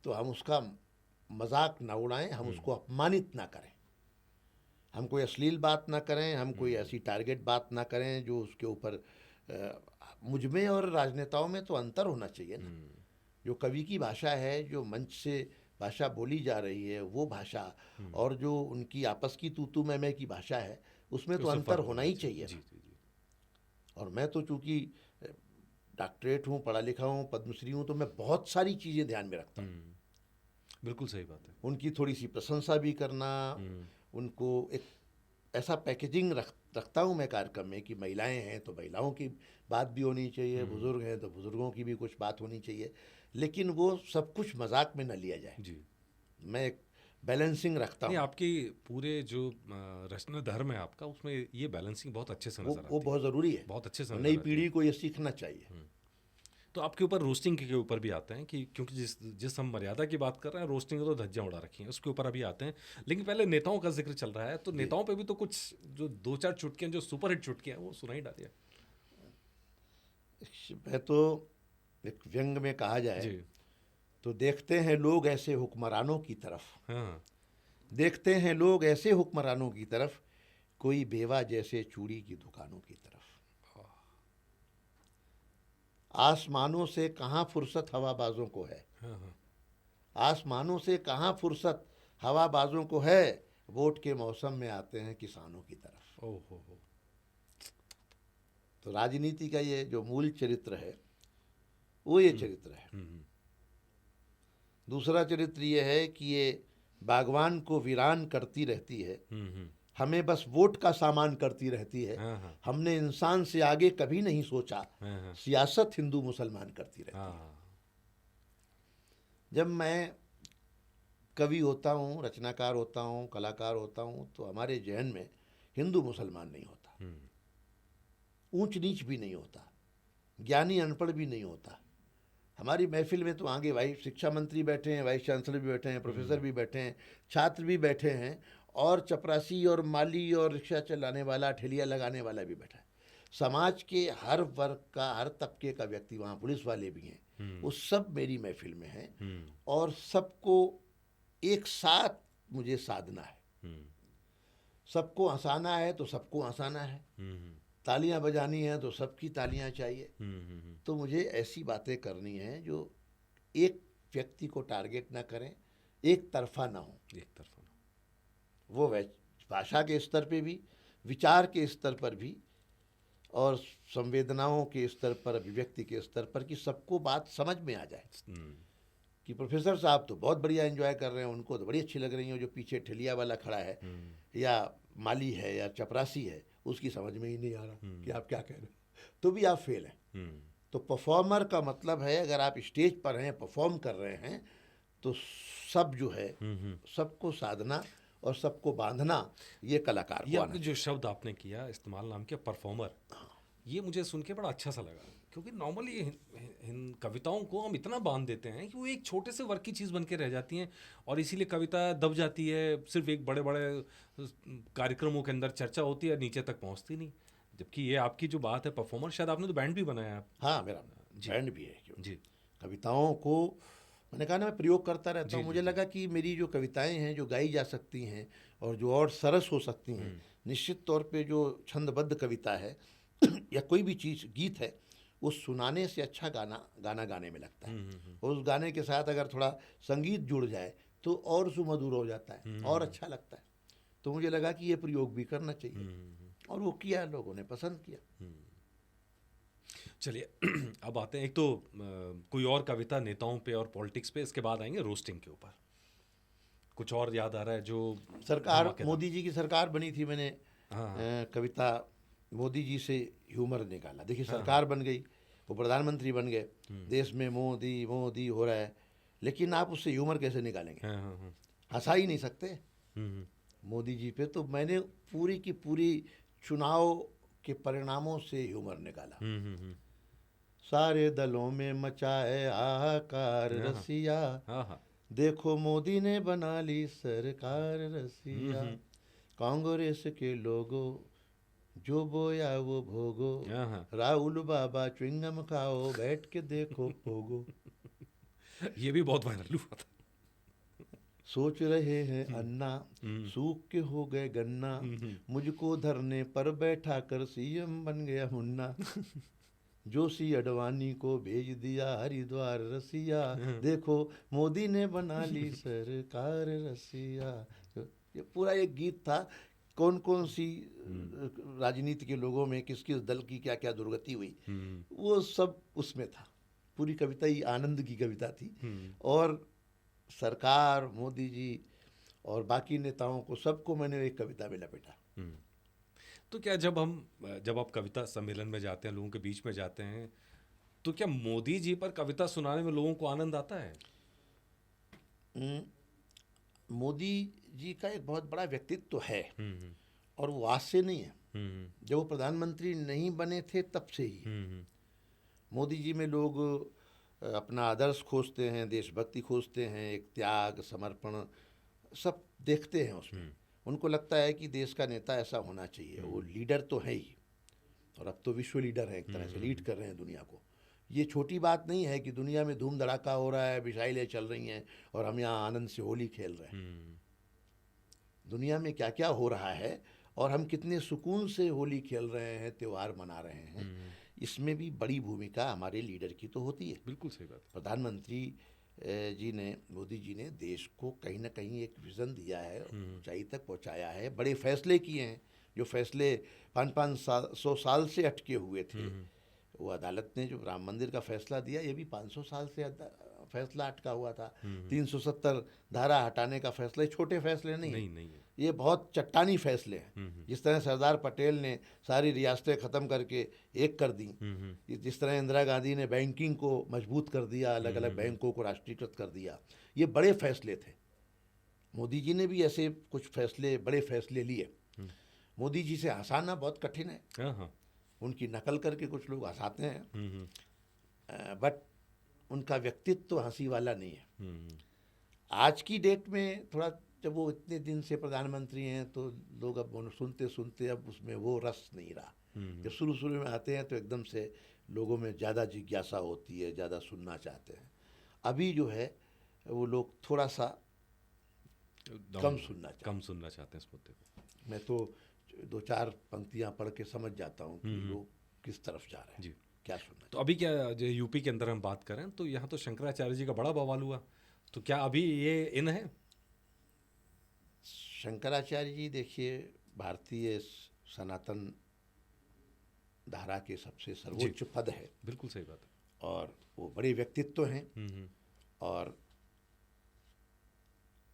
तो हम उसका मजाक ना उड़ाएं, हम उसको अपमानित ना करें, हम कोई अश्लील बात ना करें, हम कोई ऐसी टारगेट बात ना करें जो उसके ऊपर मुझ में और राजनेताओं में तो अंतर होना चाहिए ना। जो कवि की भाषा है, जो मंच से भाषा बोली जा रही है वो भाषा, और जो उनकी आपस की तू मैं की भाषा है, उसमें तो अंतर होना ही चाहिए। और मैं तो चूँकि डॉक्टरेट हूँ, पढ़ा लिखा हूँ, पद्मश्री हूँ, तो मैं बहुत सारी चीज़ें ध्यान में रखता हूँ। बिल्कुल सही बात है। उनकी थोड़ी सी प्रशंसा भी करना, उनको एक ऐसा पैकेजिंग रखता हूँ मैं कार्यक्रम में कि महिलाएं हैं तो महिलाओं की बात भी होनी चाहिए, बुजुर्ग हैं तो बुजुर्गों की भी कुछ बात होनी चाहिए, लेकिन वो सब कुछ मजाक में न लिया जाए जी। मैं एक बैलेंसिंग रखता हूँ। आपकी पूरे जो रचना धर्म है आपका, उसमें ये बैलेंसिंग बहुत अच्छे से नजर आती है। वो बहुत ज़रूरी है, बहुत अच्छे से। नई पीढ़ी को ये सीखना चाहिए। तो आपके ऊपर रोस्टिंग के ऊपर भी आते हैं कि क्योंकि जिस हम मर्यादा की बात कर रहे हैं, रोस्टिंग तो धज्जियां उड़ा रखी हैं, उसके ऊपर अभी आते हैं। लेकिन पहले नेताओं का जिक्र चल रहा है, तो नेताओं पे भी तो कुछ जो 2-4 चुटकियां जो सुपरहिट चुटकियां वो सुनाई डालिए। मैं तो एक व्यंग में कहा जाए तो देखते हैं लोग ऐसे हुक्मरानों की तरफ, देखते हैं लोग ऐसे हुक्मरानों की तरफ, कोई बेवा जैसे चूड़ी की दुकानों की तरफ। आसमानों से कहाँ फुर्सत हवाबाजों को है, आसमानों से कहाँ फुर्सत हवाबाजों को है, वोट के मौसम में आते हैं किसानों की तरफ। ओहो। तो राजनीति का ये जो मूल चरित्र है वो ये चरित्र है। दूसरा चरित्र ये है कि ये बागवान को वीरान करती रहती है, हमें बस वोट का सामान करती रहती है, हमने इंसान से आगे कभी नहीं सोचा, सियासत हिंदू मुसलमान करती रहती है। जब मैं कवि होता हूँ, रचनाकार होता हूँ, कलाकार होता हूँ, तो हमारे जहन में हिंदू मुसलमान नहीं होता, ऊंच नीच भी नहीं होता, ज्ञानी अनपढ़ भी नहीं होता। हमारी महफिल में तो आगे भाई शिक्षा मंत्री बैठे हैं, वाइस चांसलर भी बैठे हैं, प्रोफेसर भी बैठे हैं, छात्र भी बैठे हैं, और चपरासी और माली और रिक्शा चलाने वाला, ठेलिया लगाने वाला भी बैठा है। समाज के हर वर्ग का, हर तबके का व्यक्ति, वहाँ पुलिस वाले भी हैं, वो सब मेरी महफिल में हैं, और सबको एक साथ मुझे साधना है। सबको हंसाना है तो सबको हंसाना है, तालियां बजानी है तो सबकी तालियां चाहिए। तो मुझे ऐसी बातें करनी है जो एक व्यक्ति को टारगेट ना करें, एक तरफा ना हो, वो भाषा के स्तर पे भी, विचार के स्तर पर भी, और संवेदनाओं के स्तर पर, अभिव्यक्ति के स्तर पर, कि सबको बात समझ में आ जाए कि प्रोफेसर साहब तो बहुत बढ़िया एंजॉय कर रहे हैं, उनको तो बड़ी अच्छी लग रही है, जो पीछे ठेलिया वाला खड़ा है या माली है या चपरासी है, उसकी समझ में ही नहीं आ रहा कि आप क्या कह रहे हैं, तो भी आप फेल हैं। तो परफॉर्मर का मतलब है, अगर आप स्टेज पर हैं, परफॉर्म कर रहे हैं, तो सब जो है, सबको साधना और सबको बांधना, ये कलाकार को आना। जो शब्द आपने किया इस्तेमाल, नाम किया परफॉर्मर, ये मुझे सुन के बड़ा अच्छा सा लगा, क्योंकि नॉर्मली इन कविताओं को हम इतना बांध देते हैं कि वो एक छोटे से वर्ग की चीज़ बन के रह जाती हैं, और इसीलिए कविता दब जाती है, सिर्फ एक बड़े बड़े कार्यक्रमों के अंदर चर्चा होती है, नीचे तक पहुंचती नहीं। जबकि ये आपकी जो बात है परफॉर्मर, शायद आपने तो बैंड भी बनाया। हाँ, मेरा बैंड भी है जी। कविताओं को मैंने कहा ना, मैं प्रयोग करता रहता हूँ। मुझे लगा कि मेरी जो कविताएं हैं जो गाई जा सकती हैं और जो और सरस हो सकती हैं, निश्चित तौर पे जो छंदबद्ध कविता है या कोई भी चीज़, गीत है, वो सुनाने से अच्छा गाना गाने में लगता है, और उस गाने के साथ अगर थोड़ा संगीत जुड़ जाए तो और सुमधुर हो जाता है और अच्छा लगता है। तो मुझे लगा कि ये प्रयोग भी करना चाहिए, और वो किया, लोगों ने पसंद किया। चलिए अब आते हैं, एक तो कोई और कविता नेताओं पे और पॉलिटिक्स पे, इसके बाद आएंगे रोस्टिंग के ऊपर। कुछ और याद आ रहा है जो सरकार, मोदी जी की सरकार बनी थी, मैंने कविता मोदी जी से ह्यूमर निकाला। देखिए, सरकार बन गई, वो प्रधानमंत्री बन गए, देश में मोदी मोदी हो रहा है, लेकिन आप उससे ह्यूमर कैसे निकालेंगे? हंसा ही नहीं सकते मोदी जी पे। तो मैंने पूरी की पूरी चुनाव के परिणामों से ह्यूमर निकाला। सारे दलों में मचाए हाहाकार रसिया, देखो मोदी ने बना ली सरकार रसिया, कांग्रेस के लोगों जो बोया वो भोगो, राहुल बाबा च्विंगम खाओ बैठ के देखो पोगो। ये भी बहुत वायरल हुआ था। सोच रहे हैं अन्ना, सूख के हो गए गन्ना, मुझको धरने पर बैठा कर सीएम बन गया मुन्ना, जोशी अडवाणी को भेज दिया हरिद्वार रसिया, देखो मोदी ने बना ली सरकार रसिया। ये पूरा एक गीत था, कौन कौन सी राजनीति के लोगों में किस किस दल की क्या क्या दुर्गति हुई, वो सब उसमें था। पूरी कविता ही आनंद की कविता थी, और सरकार, मोदी जी और बाकी नेताओं को, सबको मैंने एक कविता में लपेटा। तो क्या जब आप कविता सम्मेलन में जाते हैं, लोगों के बीच में जाते हैं, तो क्या मोदी जी पर कविता सुनाने में लोगों को आनंद आता है? मोदी जी का एक बहुत बड़ा व्यक्तित्व तो है, और वो आज से नहीं है, जब वो प्रधानमंत्री नहीं बने थे तब से ही मोदी जी में लोग अपना आदर्श खोजते हैं, देशभक्ति खोजते हैं, एक त्याग, समर्पण सब देखते हैं उसमें। उनको लगता है कि देश का नेता ऐसा होना चाहिए। वो लीडर तो है ही, और अब तो विश्व लीडर है, एक तरह से लीड कर रहे हैं दुनिया को। ये छोटी बात नहीं है कि दुनिया में धूम धड़ाका हो रहा है, मिसाइलें चल रही हैं, और हम यहाँ आनंद से होली खेल रहे हैं। दुनिया में क्या क्या हो रहा है, और हम कितने सुकून से होली खेल रहे हैं, त्यौहार मना रहे हैं, इसमें भी बड़ी भूमिका हमारे लीडर की तो होती है। बिल्कुल सही बात। प्रधानमंत्री जी ने, मोदी जी ने देश को कहीं ना कहीं एक विज़न दिया है, ऊंचाई तक पहुंचाया है, बड़े फैसले किए हैं जो फैसले 500 साल से अटके हुए थे। वो अदालत ने जो राम मंदिर का फैसला दिया, ये भी 500 साल से फैसला अटका हुआ था। 370 धारा हटाने का फैसला, ये छोटे फैसले नहीं नहीं है। ये बहुत चट्टानी फैसले हैं। जिस तरह सरदार पटेल ने सारी रियासतें ख़त्म करके एक कर दी, जिस तरह इंदिरा गांधी ने बैंकिंग को मजबूत कर दिया, अलग अलग बैंकों को राष्ट्रीयकृत कर दिया, ये बड़े फैसले थे। मोदी जी ने भी ऐसे कुछ फैसले, बड़े फैसले लिए। मोदी जी से हंसाना बहुत कठिन है। उनकी नकल करके कुछ लोग हंसाते हैं, बट उनका व्यक्तित्व तो हंसी वाला नहीं है। आज की डेट में थोड़ा, जब वो इतने दिन से प्रधानमंत्री हैं तो लोग अब सुनते सुनते अब उसमें वो रस नहीं रहा। जब शुरू शुरू में आते हैं तो एकदम से लोगों में ज़्यादा जिज्ञासा होती है, ज़्यादा सुनना चाहते हैं। अभी जो है वो लोग थोड़ा सा कम सुनना चाहते हैं इस मुद्दे को। मैं तो 2-4 पंक्तियां पढ़ के समझ जाता हूँ कि लोग किस तरफ जा रहे हैं, जी। क्या सुनना। तो अभी क्या जो यूपी के अंदर हम बात करें तो यहाँ तो शंकराचार्य जी का बड़ा बवाल हुआ, तो क्या अभी ये इन है? शंकराचार्य जी देखिए, भारतीय सनातन धारा के सबसे सर्वोच्च पद है। बिल्कुल सही बात है। और वो बड़े व्यक्तित्व हैं, और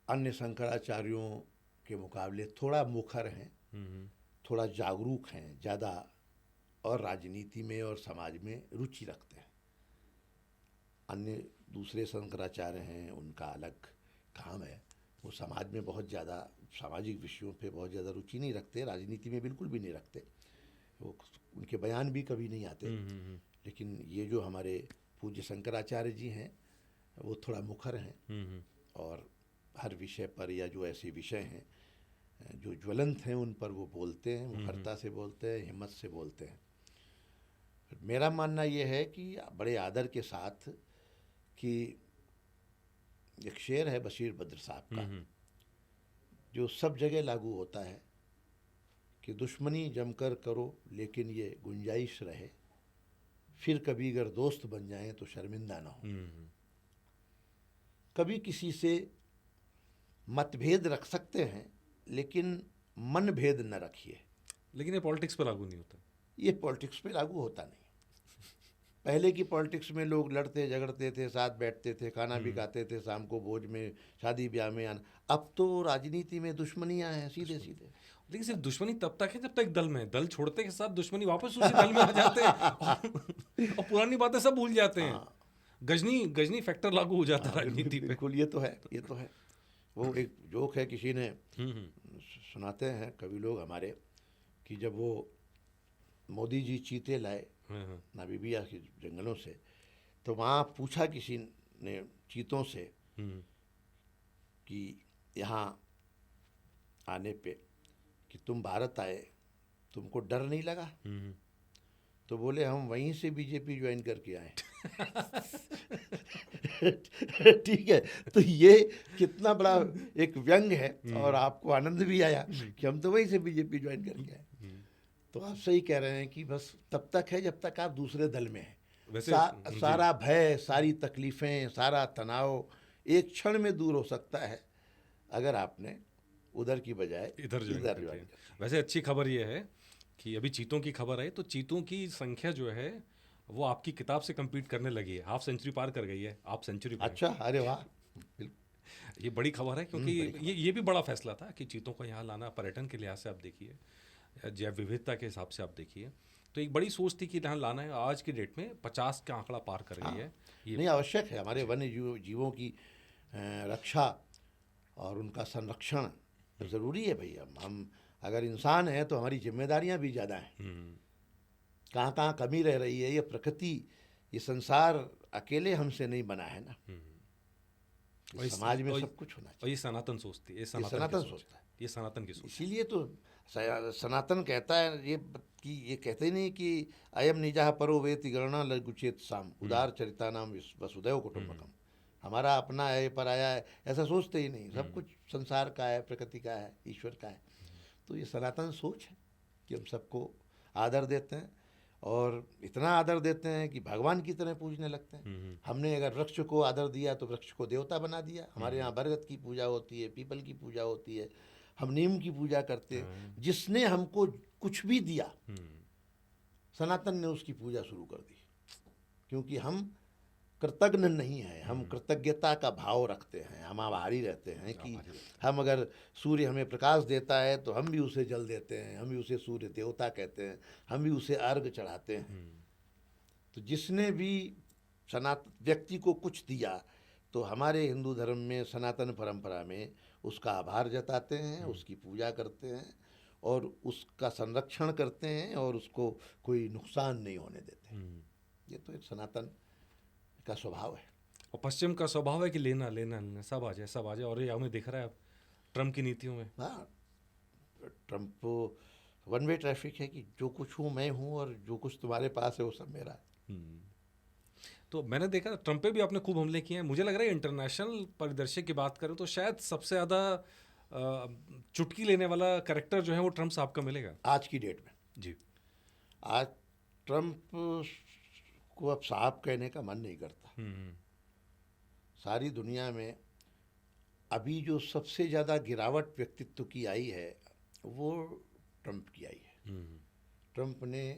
अन्य शंकराचार्यों के मुकाबले थोड़ा मुखर हैं, थोड़ा जागरूक हैं ज़्यादा, और राजनीति में और समाज में रुचि रखते हैं। अन्य दूसरे शंकराचार्य हैं, उनका अलग काम है, वो समाज में बहुत ज़्यादा, सामाजिक विषयों पे बहुत ज़्यादा रुचि नहीं रखते, राजनीति में बिल्कुल भी नहीं रखते, वो उनके बयान भी कभी नहीं आते। लेकिन ये जो हमारे पूज्य शंकराचार्य जी हैं वो थोड़ा मुखर हैं, और हर विषय पर, या जो ऐसे विषय हैं जो ज्वलंत हैं उन पर वो बोलते हैं, मुखरता से बोलते हैं, हिम्मत से बोलते हैं। मेरा मानना ये है कि बड़े आदर के साथ, कि एक शेर है बशीर बद्र साहब का जो सब जगह लागू होता है कि दुश्मनी जमकर करो लेकिन ये गुंजाइश रहे, फिर कभी अगर दोस्त बन जाएं तो शर्मिंदा ना हो। कभी किसी से मतभेद रख सकते हैं लेकिन मन भेद न रखिए। लेकिन ये पॉलिटिक्स पे लागू नहीं होता। ये पॉलिटिक्स पे लागू होता नहीं। पहले की पॉलिटिक्स में लोग लड़ते झगड़ते थे, साथ बैठते थे, खाना भी खाते थे, शाम को भोज में, शादी ब्याह में आना। अब तो राजनीति में दुश्मनियां हैं सीधे सीधे। लेकिन सिर्फ दुश्मनी तब तक है जब तक दल में, दल छोड़ते के साथ दुश्मनी वापस उसी दल में आ जाते हैं और पुरानी बातें सब भूल जाते हैं। गजनी फैक्टर लागू हो जाता है राजनीति पे। बिल्कुल, ये तो है। वो एक जोक है, किसी ने सुनाते हैं कवि लोग हमारे, कि जब वो मोदी जी चीते लाए नामीबिया के जंगलों से, तो वहाँ पूछा किसी ने चीतों से कि यहाँ आने पे कि तुम भारत आए, तुमको डर नहीं लगा? तो बोले हम वहीं से बीजेपी ज्वाइन करके आए। ठीक है, तो ये कितना बड़ा एक व्यंग है, और आपको आनंद भी आया कि हम तो वहीं से बीजेपी ज्वाइन करके आए। तो आप सही कह रहे हैं कि बस तब तक है जब तक आप दूसरे दल में हैं। सारा भय, सारी तकलीफ़ें, सारा तनाव एक क्षण में दूर हो सकता है अगर आपने उधर की बजाय इधर ज्वाइन। वैसे अच्छी खबर ये है कि अभी चीतों की खबर आई, तो चीतों की संख्या जो है वो आपकी किताब से कम्पीट करने लगी है, हाफ सेंचुरी पार कर गई है, आप सेंचुरी। अच्छा, अरे वाह, ये बड़ी खबर है, क्योंकि ये भी बड़ा फैसला था कि चीतों को यहाँ लाना। पर्यटन के लिहाज से आप देखिए, जैव विविधता के हिसाब से आप देखिए, तो एक बड़ी सोच थी कि यहाँ लाना है। आज की डेट में 50 का आंकड़ा पार कर गई है। ये नहीं, आवश्यक है। हमारे वन्य जीवों की रक्षा और उनका संरक्षण ज़रूरी है भैया। हम अगर इंसान हैं तो हमारी जिम्मेदारियां भी ज़्यादा हैं। कहाँ कहाँ कमी रह रही है, ये प्रकृति, ये संसार अकेले हमसे नहीं बना है ना। समाज में सब कुछ होना चाहिए। और ये सनातन सोचती है, ये सनातन सोचता है, ये सनातन की सोच। इसीलिए तो सनातन कहता है ये कहते ही नहीं कि अयम निजाह परो वेति गणना लघुचेत साम उदार चरिता नाम वसुदैव कुटुंबकम। हमारा अपना है, पराया है, ऐसा सोचते ही नहीं। सब कुछ संसार का है, प्रकृति का है, ईश्वर का है। तो ये सनातन सोच है कि हम सबको आदर देते हैं। और इतना आदर देते हैं कि भगवान की तरह पूजने लगते हैं। हमने अगर वृक्ष को आदर दिया तो वृक्ष को देवता बना दिया। हमारे यहाँ बरगद की पूजा होती है, पीपल की पूजा होती है, हम नीम की पूजा करते हैं। जिसने हमको कुछ भी दिया, सनातन ने उसकी पूजा शुरू कर दी, क्योंकि हम कृतज्ञ नहीं है, हम कृतज्ञता का भाव रखते हैं, हम आभारी रहते हैं कि हम अगर सूर्य हमें प्रकाश देता है तो हम भी उसे जल देते हैं, हम भी उसे सूर्य देवता कहते हैं, हम भी उसे अर्घ चढ़ाते हैं। तो जिसने भी सनातन व्यक्ति को कुछ दिया तो हमारे हिंदू धर्म में, सनातन परंपरा में उसका आभार जताते हैं, उसकी पूजा करते हैं और उसका संरक्षण करते हैं और उसको कोई नुकसान नहीं होने देते। ये तो एक सनातन का स्वभाव है। और पश्चिम का स्वभाव है कि लेना लेना लेना, सब आ जाए। और ये हमें दिख रहा है अब ट्रम्प की नीतियों में। हाँ, ट्रम्प वन वे ट्रैफिक है कि जो कुछ हूँ मैं हूँ और जो कुछ तुम्हारे पास है वो सब मेरा है। तो मैंने देखा ट्रम्प पे भी आपने खूब हमले किए हैं। मुझे लग रहा है इंटरनेशनल परिदृश्य की बात करें तो शायद सबसे ज़्यादा चुटकी लेने वाला कैरेक्टर जो है वो ट्रम्प साहब का मिलेगा आज की डेट में। जी, आज ट्रम्प को अब साहब कहने का मन नहीं करता। सारी दुनिया में अभी जो सबसे ज़्यादा गिरावट व्यक्तित्व की आई है वो ट्रम्प की आई है। ट्रम्प ने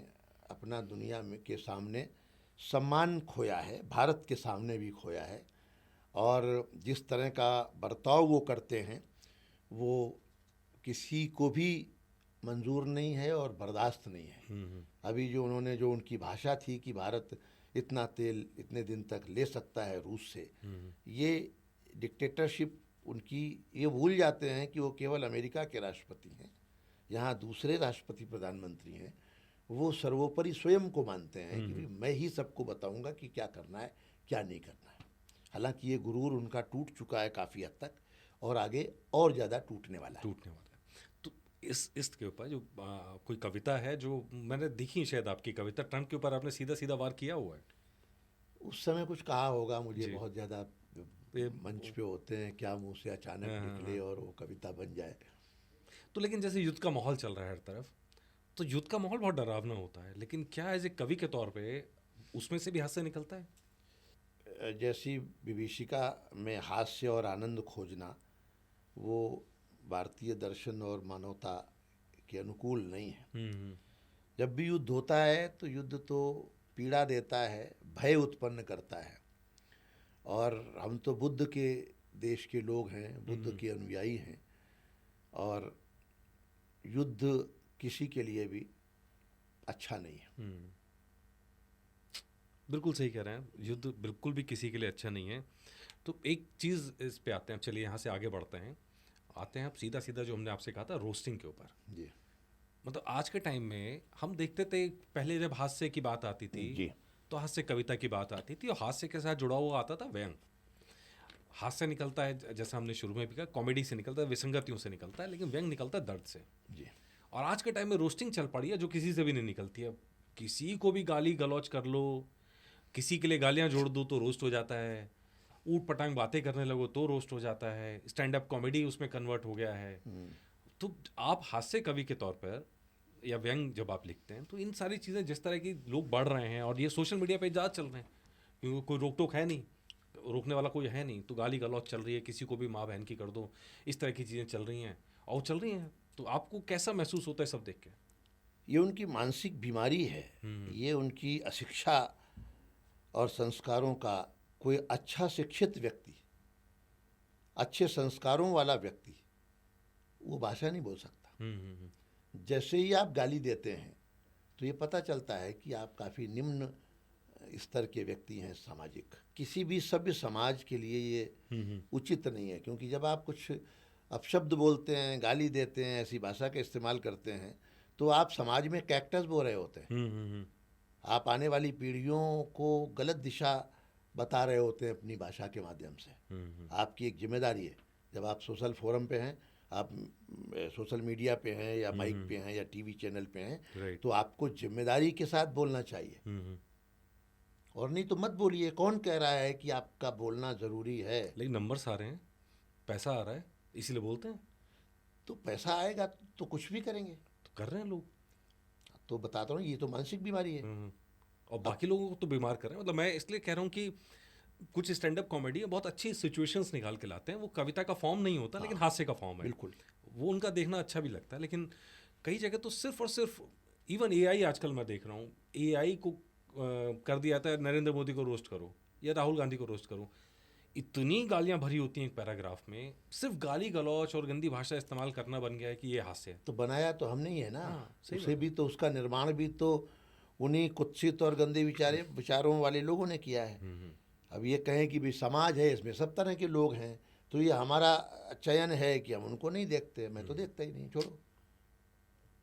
अपना दुनिया में के सामने सम्मान खोया है, भारत के सामने भी खोया है, और जिस तरह का बर्ताव वो करते हैं वो किसी को भी मंजूर नहीं है और बर्दाश्त नहीं है। अभी जो उन्होंने, जो उनकी भाषा थी कि भारत इतना तेल इतने दिन तक ले सकता है रूस से, ये डिक्टेटरशिप उनकी, ये भूल जाते हैं कि वो केवल अमेरिका के राष्ट्रपति हैं, यहाँ दूसरे राष्ट्रपति प्रधानमंत्री हैं। वो सर्वोपरि स्वयं को मानते हैं कि मैं ही सबको बताऊंगा कि क्या करना है क्या नहीं करना है। हालांकि ये गुरूर उनका टूट चुका है काफ़ी हद तक और आगे और ज़्यादा टूटने वाला है। तो इसके ऊपर जो कोई कविता है जो मैंने देखी, शायद आपकी कविता, ट्रम्प के ऊपर आपने सीधा सीधा वार किया हुआ है। उस समय कुछ कहा होगा मुझे, बहुत ज़्यादा मंच पे होते हैं, क्या मुंह से अचानक निकले और वो कविता बन जाए। तो लेकिन जैसे युद्ध का माहौल चल रहा है हर तरफ, तो युद्ध का माहौल बहुत डरावना होता है, लेकिन क्या एज ए कवि के तौर पे उसमें से भी हास्य निकलता है? जैसी विभीषिका में हास्य और आनंद खोजना वो भारतीय दर्शन और मानवता के अनुकूल नहीं है। जब भी युद्ध होता है तो युद्ध तो पीड़ा देता है, भय उत्पन्न करता है, और हम तो बुद्ध के देश के लोग हैं, बुद्ध के अनुयायी हैं, और युद्ध किसी के लिए भी अच्छा नहीं है। बिल्कुल सही कह रहे हैं, युद्ध बिल्कुल भी किसी के लिए अच्छा नहीं है। तो एक चीज़ इस पे आते हैं, चलिए यहाँ से आगे बढ़ते हैं, आते हैं अब सीधा सीधा जो हमने आपसे कहा था रोस्टिंग के ऊपर। जी, मतलब आज के टाइम में हम देखते थे, पहले जब हास्य की बात आती थी जी, तो हास्य कविता की बात आती थी, और हास्य के साथ जुड़ा हुआ आता था व्यंग। हास्य निकलता है, जैसा हमने शुरू में भी कहा, कॉमेडी से निकलता है, विसंगतियों से निकलता है, लेकिन व्यंग निकलता है दर्द से। जी। और आज के टाइम में रोस्टिंग चल पड़ी है जो किसी से भी नहीं निकलती है। किसी को भी गाली गलौज कर लो, किसी के लिए गालियाँ जोड़ दो तो रोस्ट हो जाता है, ऊट पटांग बातें करने लगो तो रोस्ट हो जाता है, स्टैंड अप कॉमेडी उसमें कन्वर्ट हो गया है। तो आप हास्य कवि के तौर पर या व्यंग जब आप लिखते हैं तो इन सारी चीज़ें, जिस तरह की लोग बढ़ रहे हैं और ये सोशल मीडिया पे ज़्यादा चल रहे हैं, क्योंकि कोई रोक टोक है नहीं, रोकने वाला कोई है नहीं, तो गाली गलौज चल रही है, किसी को भी माँ बहन की कर दो, इस तरह की चीज़ें चल रही हैं और चल रही हैं। तो आपको कैसा महसूस होता है सब देख के? ये उनकी मानसिक बीमारी है, ये उनकी अशिक्षा और संस्कारों का। कोई अच्छा शिक्षित व्यक्ति, अच्छे संस्कारों वाला व्यक्ति वो भाषा नहीं बोल सकता। जैसे ही आप गाली देते हैं तो ये पता चलता है कि आप काफ़ी निम्न स्तर के व्यक्ति हैं सामाजिक। किसी भी सभ्य समाज के लिए ये उचित नहीं है, क्योंकि जब आप कुछ अपशब्द बोलते हैं, गाली देते हैं, ऐसी भाषा का इस्तेमाल करते हैं तो आप समाज में कैक्टस बो रहे होते हैं। आप आने वाली पीढ़ियों को गलत दिशा बता रहे होते हैं अपनी भाषा के माध्यम से। आपकी एक जिम्मेदारी है, जब आप सोशल फोरम पे हैं, आप सोशल मीडिया पे हैं या माइक पे हैं या टीवी चैनल पे हैं, तो आपको जिम्मेदारी के साथ बोलना चाहिए, और नहीं तो मत बोलिए। कौन कह रहा है कि आपका बोलना ज़रूरी है? लेकिन नंबर्स आ रहे हैं, पैसा आ रहा है, इसीलिए बोलते हैं। तो पैसा आएगा तो कुछ भी करेंगे, तो कर रहे हैं लोग। तो बताता हूँ ये तो मानसिक बीमारी है। और बाकी लोगों को तो बीमार कर रहे हैं। मतलब मैं इसलिए कह रहा हूँ कि कुछ स्टैंड अप कॉमेडी बहुत अच्छी सिचुएशंस निकाल के लाते हैं। वो कविता का फॉर्म नहीं होता, लेकिन हास्य का फॉर्म है। बिल्कुल। वो उनका देखना अच्छा भी लगता है। लेकिन कई जगह तो सिर्फ और सिर्फ इवन एआई, आजकल मैं देख रहा हूँ एआई को कर दिया जाता है, नरेंद्र मोदी को रोस्ट करो या राहुल गांधी को रोस्ट करो। इतनी गालियां भरी होती हैं एक पैराग्राफ में, सिर्फ गाली गलौच और गंदी भाषा इस्तेमाल करना बन गया है कि ये हास्य है। तो बनाया तो हमने ही है ना। सही उसे भी तो, उसका निर्माण भी तो उन्हीं कुत्सित और गंदे विचारों वाले लोगों ने किया है। अब ये कहें कि भाई समाज है, इसमें सब तरह के लोग हैं, तो ये हमारा चयन है कि हम उनको नहीं देखते। मैं तो देखता ही नहीं, छोड़ो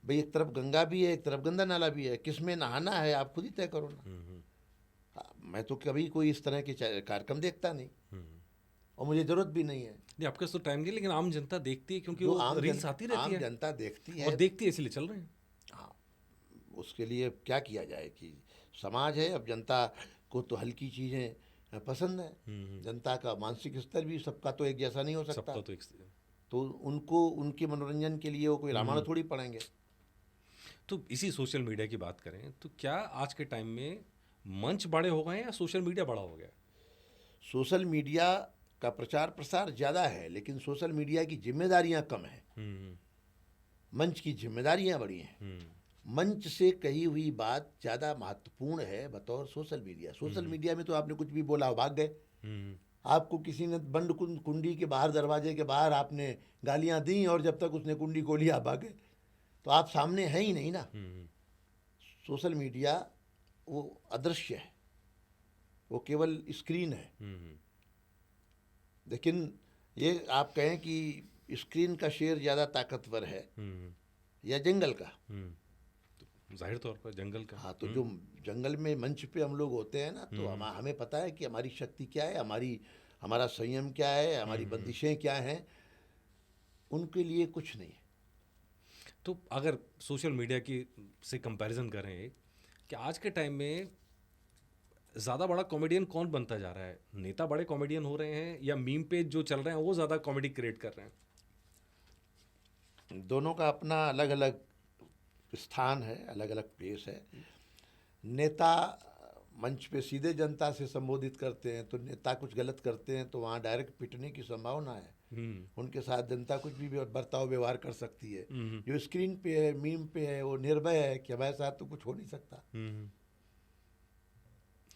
भाई। एक तरफ गंगा भी है, एक तरफ गंदा नाला भी है, किस में नहाना है आप खुद ही तय करो ना। मैं तो कभी कोई इस तरह के कार्यक्रम देखता नहीं, और मुझे जरूरत भी नहीं है। नहीं, आपके पास तो टाइम नहीं, लेकिन आम जनता देखती है क्योंकि वो रील्स आती रहती है। आम जनता देखती है और देखती है, इसलिए चल रहे हैं। हाँ, उसके लिए क्या किया जाए कि समाज है। अब जनता को तो हल्की चीज़ें पसंद है। जनता का मानसिक स्तर भी सबका तो एक जैसा नहीं हो सकता। सबका तो तो उनको उनके मनोरंजन के लिए वो कोई रामायण थोड़ी पढ़ेंगे। तो इसी सोशल मीडिया की बात करें तो क्या आज के टाइम में मंच बड़े हो गए हैं या सोशल मीडिया बड़ा हो गया? सोशल मीडिया का प्रचार प्रसार ज़्यादा है, लेकिन सोशल मीडिया की जिम्मेदारियां कम हैं। मंच की जिम्मेदारियां बड़ी हैं। मंच से कही हुई बात ज़्यादा महत्वपूर्ण है बतौर सोशल मीडिया। सोशल मीडिया में तो आपने कुछ भी बोला, भाग गए। आपको किसी ने बंद कुंडी के बाहर, दरवाजे के बाहर आपने गालियां दी, और जब तक उसने कुंडी खोली आप भागे, तो आप सामने हैं ही नहीं ना। सोशल मीडिया वो अदृश्य है, वो केवल स्क्रीन है। लेकिन ये आप कहें कि स्क्रीन का शेर ज़्यादा ताकतवर है या जंगल का? तो जाहिर तौर पर जंगल का। हाँ, तो जो जंगल में मंच पे हम लोग होते हैं ना, तो हमें पता है कि हमारी शक्ति क्या है, हमारा संयम क्या है, हमारी बंदिशें क्या हैं। उनके लिए कुछ नहीं है। तो अगर सोशल मीडिया की से कंपैरिजन करें कि आज के टाइम में ज़्यादा बड़ा कॉमेडियन कौन बनता जा रहा है? नेता बड़े कॉमेडियन हो रहे हैं या मीम पे जो चल रहे हैं वो ज़्यादा कॉमेडी क्रिएट कर रहे हैं? दोनों का अपना अलग अलग स्थान है, अलग अलग प्लेस है। नेता मंच पे सीधे जनता से संबोधित करते हैं, तो नेता कुछ गलत करते हैं तो वहाँ डायरेक्ट पिटने की संभावना है। उनके साथ जनता कुछ भी बर्ताव व्यवहार कर सकती है। जो स्क्रीन पे है, मीम पे है, वो निर्भय है कि हमारे साथ तो कुछ हो नहीं सकता।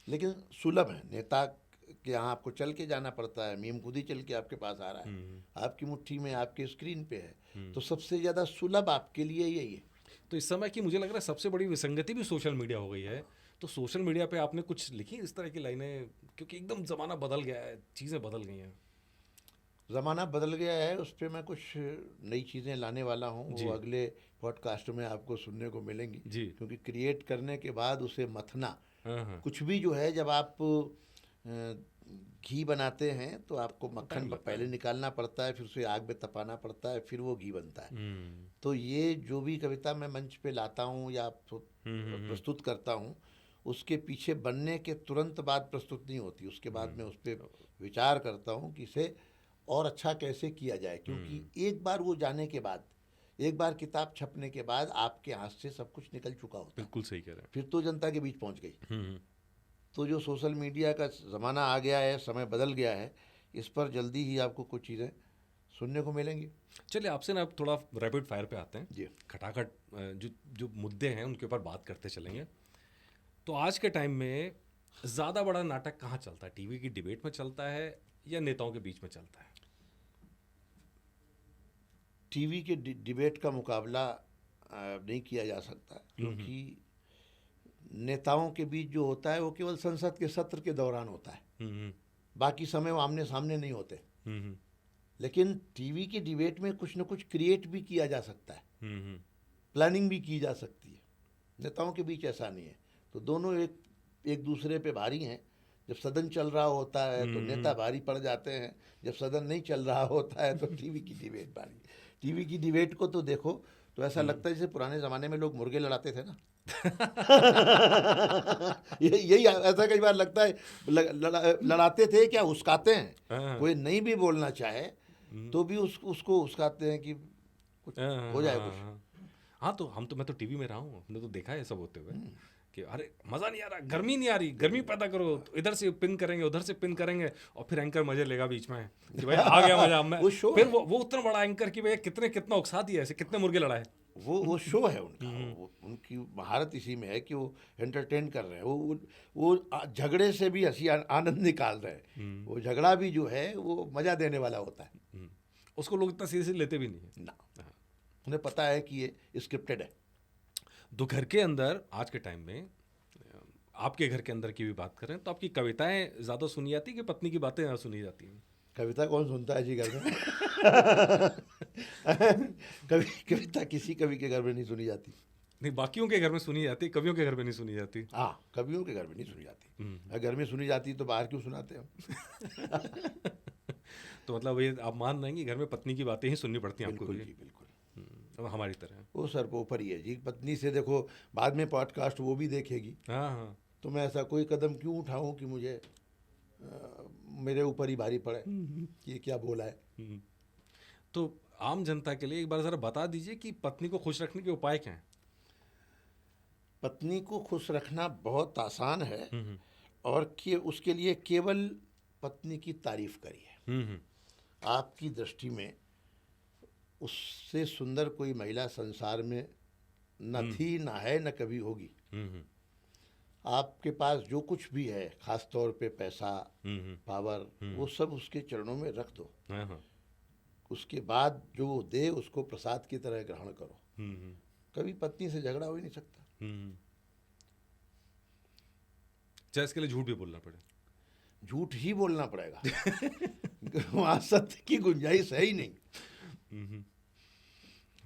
लेकिन सुलभ है। नेता के यहाँ आपको चल के जाना पड़ता है, मीम खुद ही चल के आपके पास आ रहा है, आपकी मुट्ठी में, आपके स्क्रीन पे है। तो सबसे ज़्यादा सुलभ आपके लिए यही है। तो इस समय की मुझे लग रहा है सबसे बड़ी विसंगति भी सोशल मीडिया हो गई है। तो सोशल मीडिया पे आपने कुछ लिखी इस तरह की लाइनें, क्योंकि एकदम ज़माना बदल गया है, चीज़ें बदल गई हैं। ज़माना बदल गया है, उस पर मैं कुछ नई चीज़ें लाने वाला हूँ। वो अगले पॉडकास्ट में आपको सुनने को मिलेंगी जी। क्योंकि क्रिएट करने के बाद उसे मथना, कुछ भी जो है, जब आप घी बनाते हैं तो आपको मक्खन पहले निकालना पड़ता है, फिर उसे आग में तपाना पड़ता है, फिर वो घी बनता है। तो ये जो भी कविता मैं मंच पे लाता हूँ या प्रस्तुत करता हूँ, उसके पीछे बनने के तुरंत बाद प्रस्तुत नहीं होती। उसके बाद मैं उस पर विचार करता हूँ कि इसे और अच्छा कैसे किया जाए। क्योंकि एक बार वो जाने के बाद, एक बार किताब छपने के बाद आपके हाथ से सब कुछ निकल चुका होता है। बिल्कुल सही कह रहे हैं। फिर तो जनता के बीच पहुंच गई। तो जो सोशल मीडिया का ज़माना आ गया है, समय बदल गया है, इस पर जल्दी ही आपको कुछ चीज़ें सुनने को मिलेंगी। चलिए आपसे ना अब थोड़ा रैपिड फायर पे आते हैं जी। खटाखट जो मुद्दे हैं उनके ऊपर बात करते चलेंगे। तो आज के टाइम में ज़्यादा बड़ा नाटक कहाँ चलता है? टीवी की डिबेट में चलता है या नेताओं के बीच में चलता है? टीवी के डिबेट का मुकाबला नहीं किया जा सकता, क्योंकि नेताओं के बीच जो होता है वो केवल संसद के सत्र के दौरान होता है। बाकी समय वो आमने सामने नहीं होते। लेकिन टीवी की डिबेट में कुछ न कुछ क्रिएट भी किया जा सकता है, प्लानिंग भी की जा सकती है। नेताओं के बीच ऐसा नहीं है। तो दोनों एक दूसरे पे भारी हैं। जब सदन चल रहा होता है तो नेता भारी पड़ जाते हैं, जब सदन नहीं चल रहा होता है तो टीवी की डिबेट भारी। टीवी की डिबेट को तो देखो तो ऐसा लगता है जैसे पुराने ज़माने में लोग मुर्गे लड़ाते थे ना। यही ऐसा कई बार लगता है। लड़ाते थे क्या, उस्काते हैं। कोई नहीं भी बोलना चाहे तो भी उसको उस्काते हैं कि कुछ हो जाए कुछ। हाँ तो मैं तो टीवी में रहा हूँ, हमने तो देखा है सब होते हुए कि अरे मजा नहीं आ रहा, गर्मी नहीं आ रही, गर्मी पैदा करो, तो इधर से पिन करेंगे उधर से पिन करेंगे, और फिर एंकर मजे लेगा बीच में कि भाई आ गया मजा। मैं फिर वो उतना बड़ा एंकर कि भाई कितना उकसा दिया, ऐसे कितने मुर्गे लड़ाए। वो शो है उनका, उनकी महारत इसी में है कि वो एंटरटेन कर रहे हैं, वो झगड़े से भी हंसी आनंद निकाल रहे हैं। वो झगड़ा भी जो है वो मजा देने वाला होता है, उसको लोग इतना सीरियसली लेते भी नहीं है ना। उन्हें पता है कि ये स्क्रिप्टेड है। तो घर के अंदर आज के टाइम में, आपके घर के अंदर की भी बात करें तो आपकी कविताएं ज़्यादा सुनी जाती कि पत्नी की बातें ज़्यादा सुनी जाती हैं? कविता कौन सुनता है जी घर में? कविता किसी कवि के घर में नहीं सुनी जाती। नहीं, बाकियों के घर में सुनी जाती, कवियों के घर में नहीं सुनी जाती। हाँ, कवियों के घर में नहीं सुनी जाती। अगर घर में सुनी जाती तो बाहर क्यों सुनाते हम? तो मतलब ये आप मान रहे हैं कि घर में पत्नी की बातें ही सुननी पड़ती हैं आपको? बिल्कुल जी, बिल्कुल। हमारी तरह वो सर को ऊपर ही है जी। पत्नी से देखो, बाद में पॉडकास्ट वो भी देखेगी। हाँ हाँ। तो मैं ऐसा कोई कदम क्यों उठाऊं कि मुझे मेरे ऊपर ही भारी पड़े कि ये क्या बोला है। तो आम जनता के लिए एक बार ज़रा बता दीजिए कि पत्नी को खुश रखने के उपाय क्या हैं? पत्नी को खुश रखना बहुत आसान है, और कि उसके लिए केवल पत्नी की तारीफ करिए। आपकी दृष्टि में उससे सुंदर कोई महिला संसार में न थी, न है, न कभी होगी। आपके पास जो कुछ भी है, खास तौर पे पैसा, पावर, वो सब उसके चरणों में रख दो। उसके बाद जो वो दे उसको प्रसाद की तरह ग्रहण करो। कभी पत्नी से झगड़ा हो ही नहीं सकता। चाहे इसके लिए झूठ भी बोलना पड़े? झूठ ही बोलना पड़ेगा। वहाँ सत्य की गुंजाइश है ही नहीं।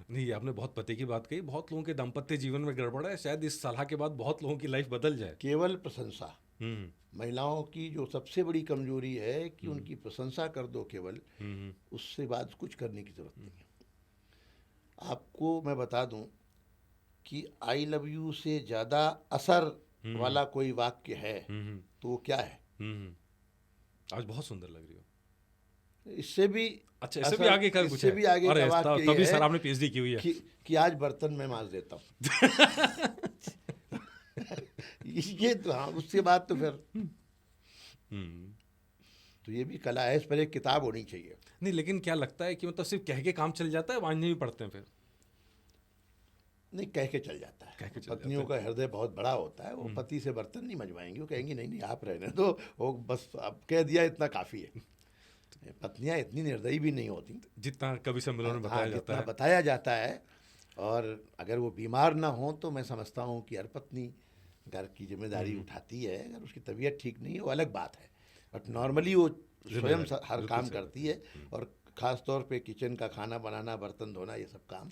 नहीं, आपने बहुत पते की बात कही। बहुत लोगों के दाम्पत्य जीवन में गड़बड़ है, शायद इस सलाह के बाद बहुत लोगों की लाइफ बदल जाए। केवल प्रशंसा। महिलाओं की जो सबसे बड़ी कमजोरी है कि उनकी प्रशंसा कर दो केवल, उससे बाद कुछ करने की जरूरत नहीं है। आपको मैं बता दूं कि आई लव यू से ज़्यादा असर वाला कोई वाक्य है तो वो क्या है? आज बहुत सुंदर लग रही हो। इससे भी अच्छा, इससे भी आगे कर कुछ है? इससे भी आगे का वाक्य तभी सर आपने पीएचडी की हुई है कि आज बर्तन मैं मांज देता हूँ। ये तो हाँ, उसके बाद तो फिर तो ये भी कला है, इस पर एक किताब होनी चाहिए। नहीं, लेकिन क्या लगता है कि मतलब सिर्फ कह के काम चल जाता है, मांझने भी पड़ते हैं फिर? नहीं, कह के चल जाता है। पत्नियों का हृदय बहुत बड़ा होता है, वो पति से बर्तन नहीं मंजवाएंगी। वो कहेंगी नहीं नहीं आप रहने दो, वो बस अब कह दिया इतना काफ़ी है। पत्नियां इतनी निर्दयी भी नहीं होती जितना कवि सम्मेलन में बताया जाता है। और अगर वो बीमार ना हो तो मैं समझता हूँ कि हर पत्नी घर की जिम्मेदारी उठाती है। अगर उसकी तबीयत ठीक नहीं है वो अलग बात है, बट नॉर्मली वो स्वयं हर काम करती है। और ख़ास तौर पे किचन का खाना बनाना, बर्तन धोना, ये सब काम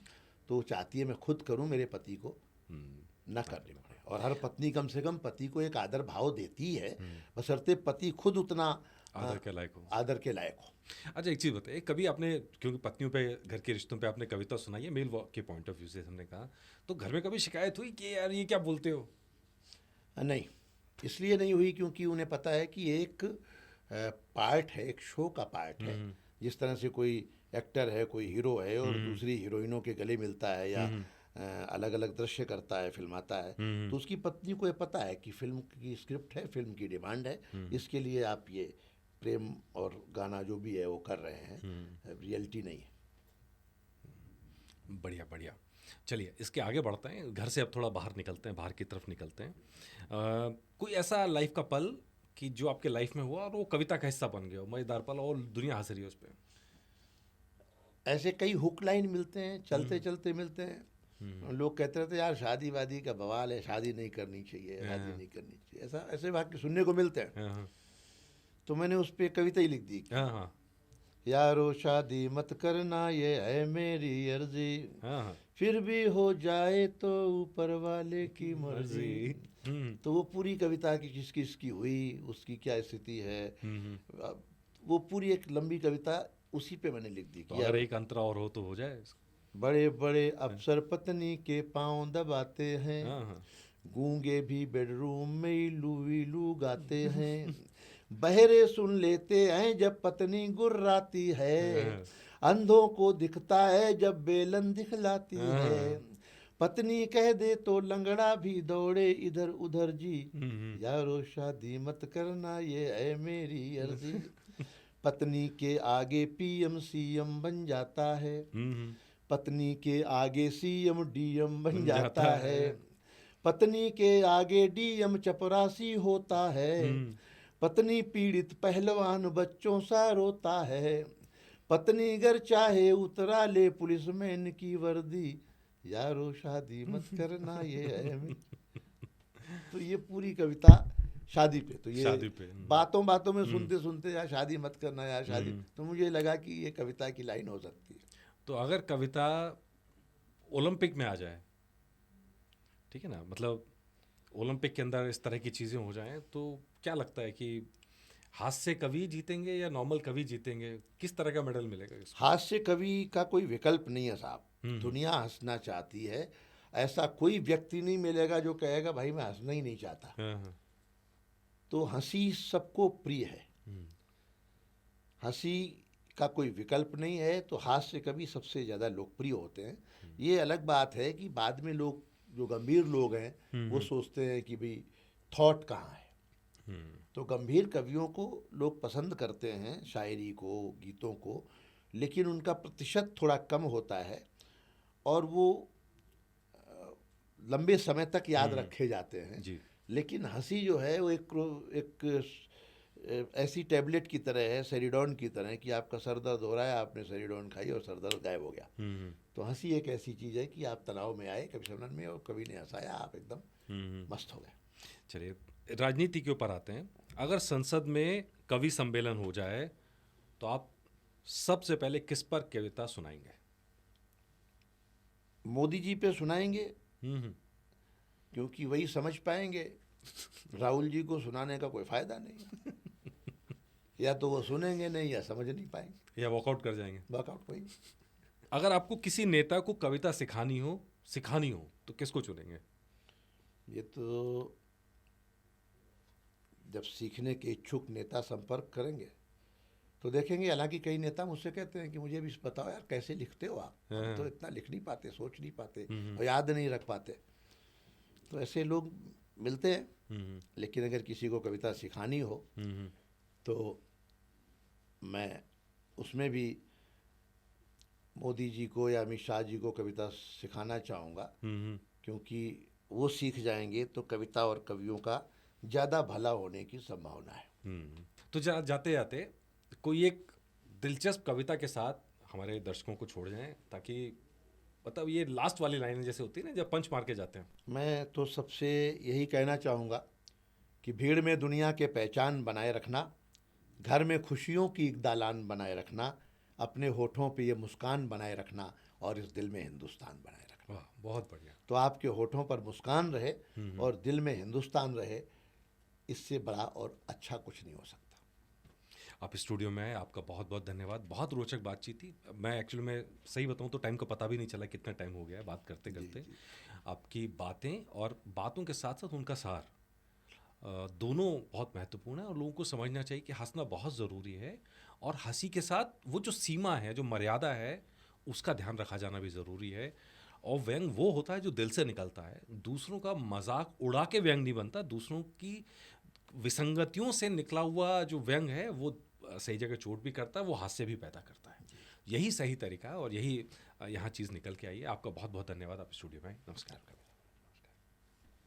तो वो चाहती है मैं खुद करूं, मेरे पति को न करने पड़े। और हर पत्नी कम से कम पति को एक आदर भाव देती है, बशर्ते पति खुद उतना आदर के लायक हो। अच्छा, एक चीज़ बताइए, कभी आपने, क्योंकि पत्नियों पे, घर के रिश्तों पे आपने कविता सुनाई है मेल के पॉइंट ऑफ व्यू से हमने कहा, तो घर में कभी शिकायत हुई कि यार ये क्या बोलते हो? नहीं, इसलिए नहीं हुई क्योंकि उन्हें पता है कि एक पार्ट है, एक शो का पार्ट है। जिस तरह से कोई एक्टर है, कोई हीरो है और दूसरी हीरोइनों के गले मिलता है या अलग अलग दृश्य करता है, फिल्माता है, तो उसकी पत्नी को ये पता है कि फिल्म की स्क्रिप्ट है, फिल्म की डिमांड है, इसके लिए आप ये प्रेम और गाना जो भी है वो कर रहे हैं, रियलिटी नहीं है। बढ़िया बढ़िया। चलिए इसके आगे बढ़ते हैं, घर से अब थोड़ा बाहर निकलते हैं, बाहर की तरफ निकलते हैं। कोई ऐसा लाइफ का पल कि जो आपके लाइफ में हुआ और वो कविता का हिस्सा बन गया हो, मज़ेदार पल, और दुनिया हंस रही है उस पर? ऐसे कई हुक लाइन मिलते हैं, चलते चलते मिलते हैं। लोग कहते रहते हैं यार शादी वादी का बवाल है, शादी नहीं करनी चाहिए, शादी नहीं करनी चाहिए, ऐसे वाक्य सुनने को मिलते हैं। तो मैंने उस पर कविता ही लिख दी, यारो शादी मत करना ये है मेरी अर्जी, फिर भी हो जाए तो ऊपर वाले की मर्जी। तो वो पूरी कविता की किसकी किसकी हुई, उसकी क्या स्थिति है, वो पूरी एक लंबी कविता उसी पे मैंने लिख दी। तो अगर एक अंतरा और हो तो हो जाए। बड़े बड़े अफसर पत्नी के पांव दबाते हैं, गूंगे भी बेडरूम में इलू गाते हैं, बहरे सुन लेते हैं जब पत्नी गुर्राती है, अंधों को दिखता है जब बेलन दिखलाती है, पत्नी कह दे तो लंगड़ा भी दौड़े इधर उधर जी, यारो शादी मत करना ये है मेरी अर्जी। पत्नी के आगे पीएम सीएम बन जाता है, पत्नी के आगे सीएम डीएम बन जाता है, पत्नी के आगे डीएम चपरासी होता है, पत्नी पीड़ित पहलवान बच्चों सा रोता है, पत्नी घर चाहे उतरा ले पुलिसमैन की वर्दी, यारो शादी मत करना ये है। तो ये पूरी कविता शादी पे, तो ये शादी पे बातों बातों में सुनते सुनते यार शादी मत करना यार शादी, तो मुझे लगा कि ये कविता की लाइन हो सकती है। तो अगर कविता ओलंपिक में आ जाए, ठीक है ना, मतलब ओलंपिक के अंदर इस तरह की चीज़ें हो जाएं, तो क्या लगता है कि हास्य कवि जीतेंगे या नॉर्मल कवि जीतेंगे? किस तरह का मेडल मिलेगा इसको? हास्य कवि का कोई विकल्प नहीं है साहब, दुनिया हंसना चाहती है, ऐसा कोई व्यक्ति नहीं मिलेगा जो कहेगा भाई मैं हंसना ही नहीं चाहता। तो हंसी सबको प्रिय है, हंसी का कोई विकल्प नहीं है, तो हास्य कवि सबसे ज़्यादा लोकप्रिय होते हैं। ये अलग बात है कि बाद में लोग, जो गंभीर लोग हैं, वो सोचते हैं कि भाई थॉट कहाँ है। तो गंभीर कवियों को लोग पसंद करते हैं, शायरी को, गीतों को, लेकिन उनका प्रतिशत थोड़ा कम होता है और वो लंबे समय तक याद रखे जाते हैं जी। लेकिन हंसी जो है वो एक ऐसी टैबलेट की तरह है, सेरिडॉन की तरह है कि आपका सर दर्द हो रहा है, आपने सेरिडॉन खाई और सर दर्द गायब हो गया। तो हंसी एक ऐसी चीज़ है कि आप तनाव में आए कभी शबनम में और कभी ने हंसाया, आप एकदम मस्त हो गए। चलिए राजनीति के ऊपर आते हैं। अगर संसद में कवि सम्मेलन हो जाए तो आप सबसे पहले किस पर कविता सुनाएंगे? मोदी जी पे सुनाएंगे, क्योंकि वही समझ पाएंगे, राहुल जी को सुनाने का कोई फायदा नहीं। या तो वो सुनेंगे नहीं या समझ नहीं पाएंगे या वॉकआउट कर जाएंगे। वॉकआउट वही। अगर आपको किसी नेता को कविता सिखानी हो तो किसको चुनेंगे? ये तो जब सीखने के इच्छुक नेता संपर्क करेंगे तो देखेंगे। हालांकि कई नेता मुझसे कहते हैं कि मुझे भी बताओ यार कैसे लिखते हो आप, हम तो इतना लिख नहीं पाते, सोच नहीं पाते और याद नहीं रख पाते। तो ऐसे लोग मिलते हैं। लेकिन अगर किसी को कविता सिखानी हो तो मैं उसमें भी मोदी जी को या अमित शाह जी को कविता सिखाना चाहूँगा, क्योंकि वो सीख जाएंगे तो कविता और कवियों का ज़्यादा भला होने की संभावना है। तो जाते जाते कोई एक दिलचस्प कविता के साथ हमारे दर्शकों को छोड़ जाएं, ताकि मतलब ये लास्ट वाली लाइन जैसे होती है ना जब पंच मार के जाते हैं। मैं तो सबसे यही कहना चाहूँगा कि भीड़ में दुनिया के पहचान बनाए रखना, घर में खुशियों की एक दालान बनाए रखना, अपने होठों पे ये मुस्कान बनाए रखना और इस दिल में हिंदुस्तान बनाए रखना। वाह, बहुत बढ़िया। तो आपके होठों पर मुस्कान रहे और दिल में हिंदुस्तान रहे, इससे बड़ा और अच्छा कुछ नहीं हो सकता। आप स्टूडियो में आए, आपका बहुत बहुत धन्यवाद। बहुत रोचक बातचीत थी। मैं एक्चुअली में सही बताऊं तो टाइम का पता भी नहीं चला कितना टाइम हो गया है बात करते करते। आपकी बातें और बातों के साथ साथ उनका सार दोनों बहुत महत्वपूर्ण है और लोगों को समझना चाहिए कि हंसना बहुत ज़रूरी है और हंसी के साथ वो जो सीमा है, जो मर्यादा है, उसका ध्यान रखा जाना भी ज़रूरी है। और व्यंग वो होता है जो दिल से निकलता है, दूसरों का मजाक उड़ा के व्यंग नहीं बनता, दूसरों की विसंगतियों से निकला हुआ जो व्यंग है वो सही जगह चोट भी करता है, वो हास्य भी पैदा करता है। यही सही तरीका है और यही यहाँ चीज़ निकल के आई है। आपका बहुत बहुत धन्यवाद। आप स्टूडियो में आए। नमस्कार।